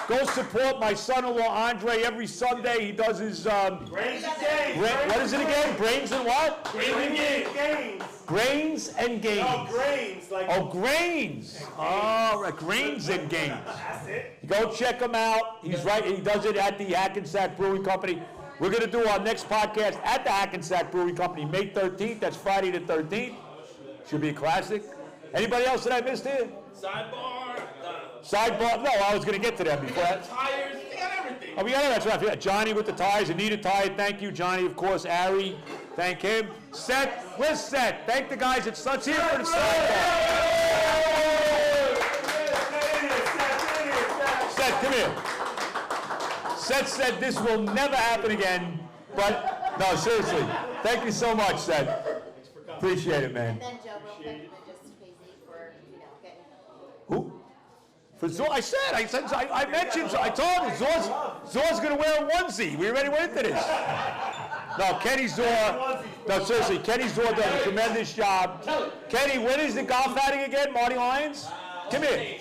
Go support my son-in-law Andre every Sunday. He does his Brains and games. what is it again? Brains and what? Brains and games. Grains and gains. No, grains. Like Grains. Oh, right. Grains and gains. That's it. Go check him out. He's right. He does it at the Hackensack Brewing Company. We're going to do our next podcast at the Hackensack Brewing Company May 13th. That's Friday the 13th. Should be a classic. Anybody else that I missed here? Sidebar. Sidebar. No, I was going to get to that before. Tires. We got everything. Oh, we got it. That's right. Yeah, Johnny with the tires. Anita Tire. Thank you, Johnny. Of course, Ari. Thank him. Seth. Where's Seth? Thank the guys at Suns here for the Sidebar. Seth, come here. Seth said this will never happen again, but no, seriously. Thank you so much, Seth. Appreciate it, man. And then Joe, real quick, just crazy for, getting... Who? For Zor, I mentioned, I told him, Zor's going to wear a onesie. We already went into this. No, Kenny Zor, no, seriously, Kenny Zor does a tremendous job. Kenny, when is the golf outing again? Marty Lyons? Come here.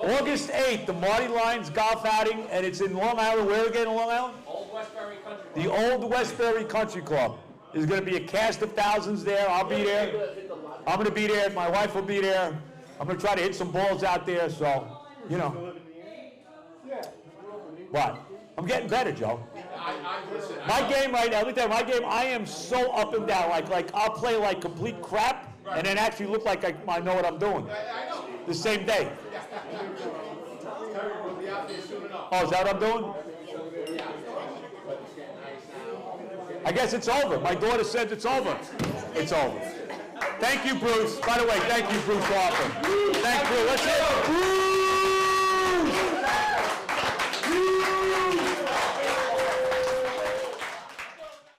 August 8th, the Marty Lyons golf outing, and it's in Long Island. Where again in Long Island? Old Westbury Country. The Old Westbury Country Club. There's going to be a cast of thousands there. I'll be there. I'm going to be there. My wife will be there. I'm going to try to hit some balls out there, so, What? I'm getting better, Joe. My game right now, let me tell you, I am so up and down. Like I'll play like complete crap, and then actually look like I know what I'm doing. The same day. Oh, is that what I'm doing? I guess it's over. My daughter says it's over. It's over. Thank you, Bruce. By the way, thank you, Bruce Harper. Thank you. Let's hit Bruce.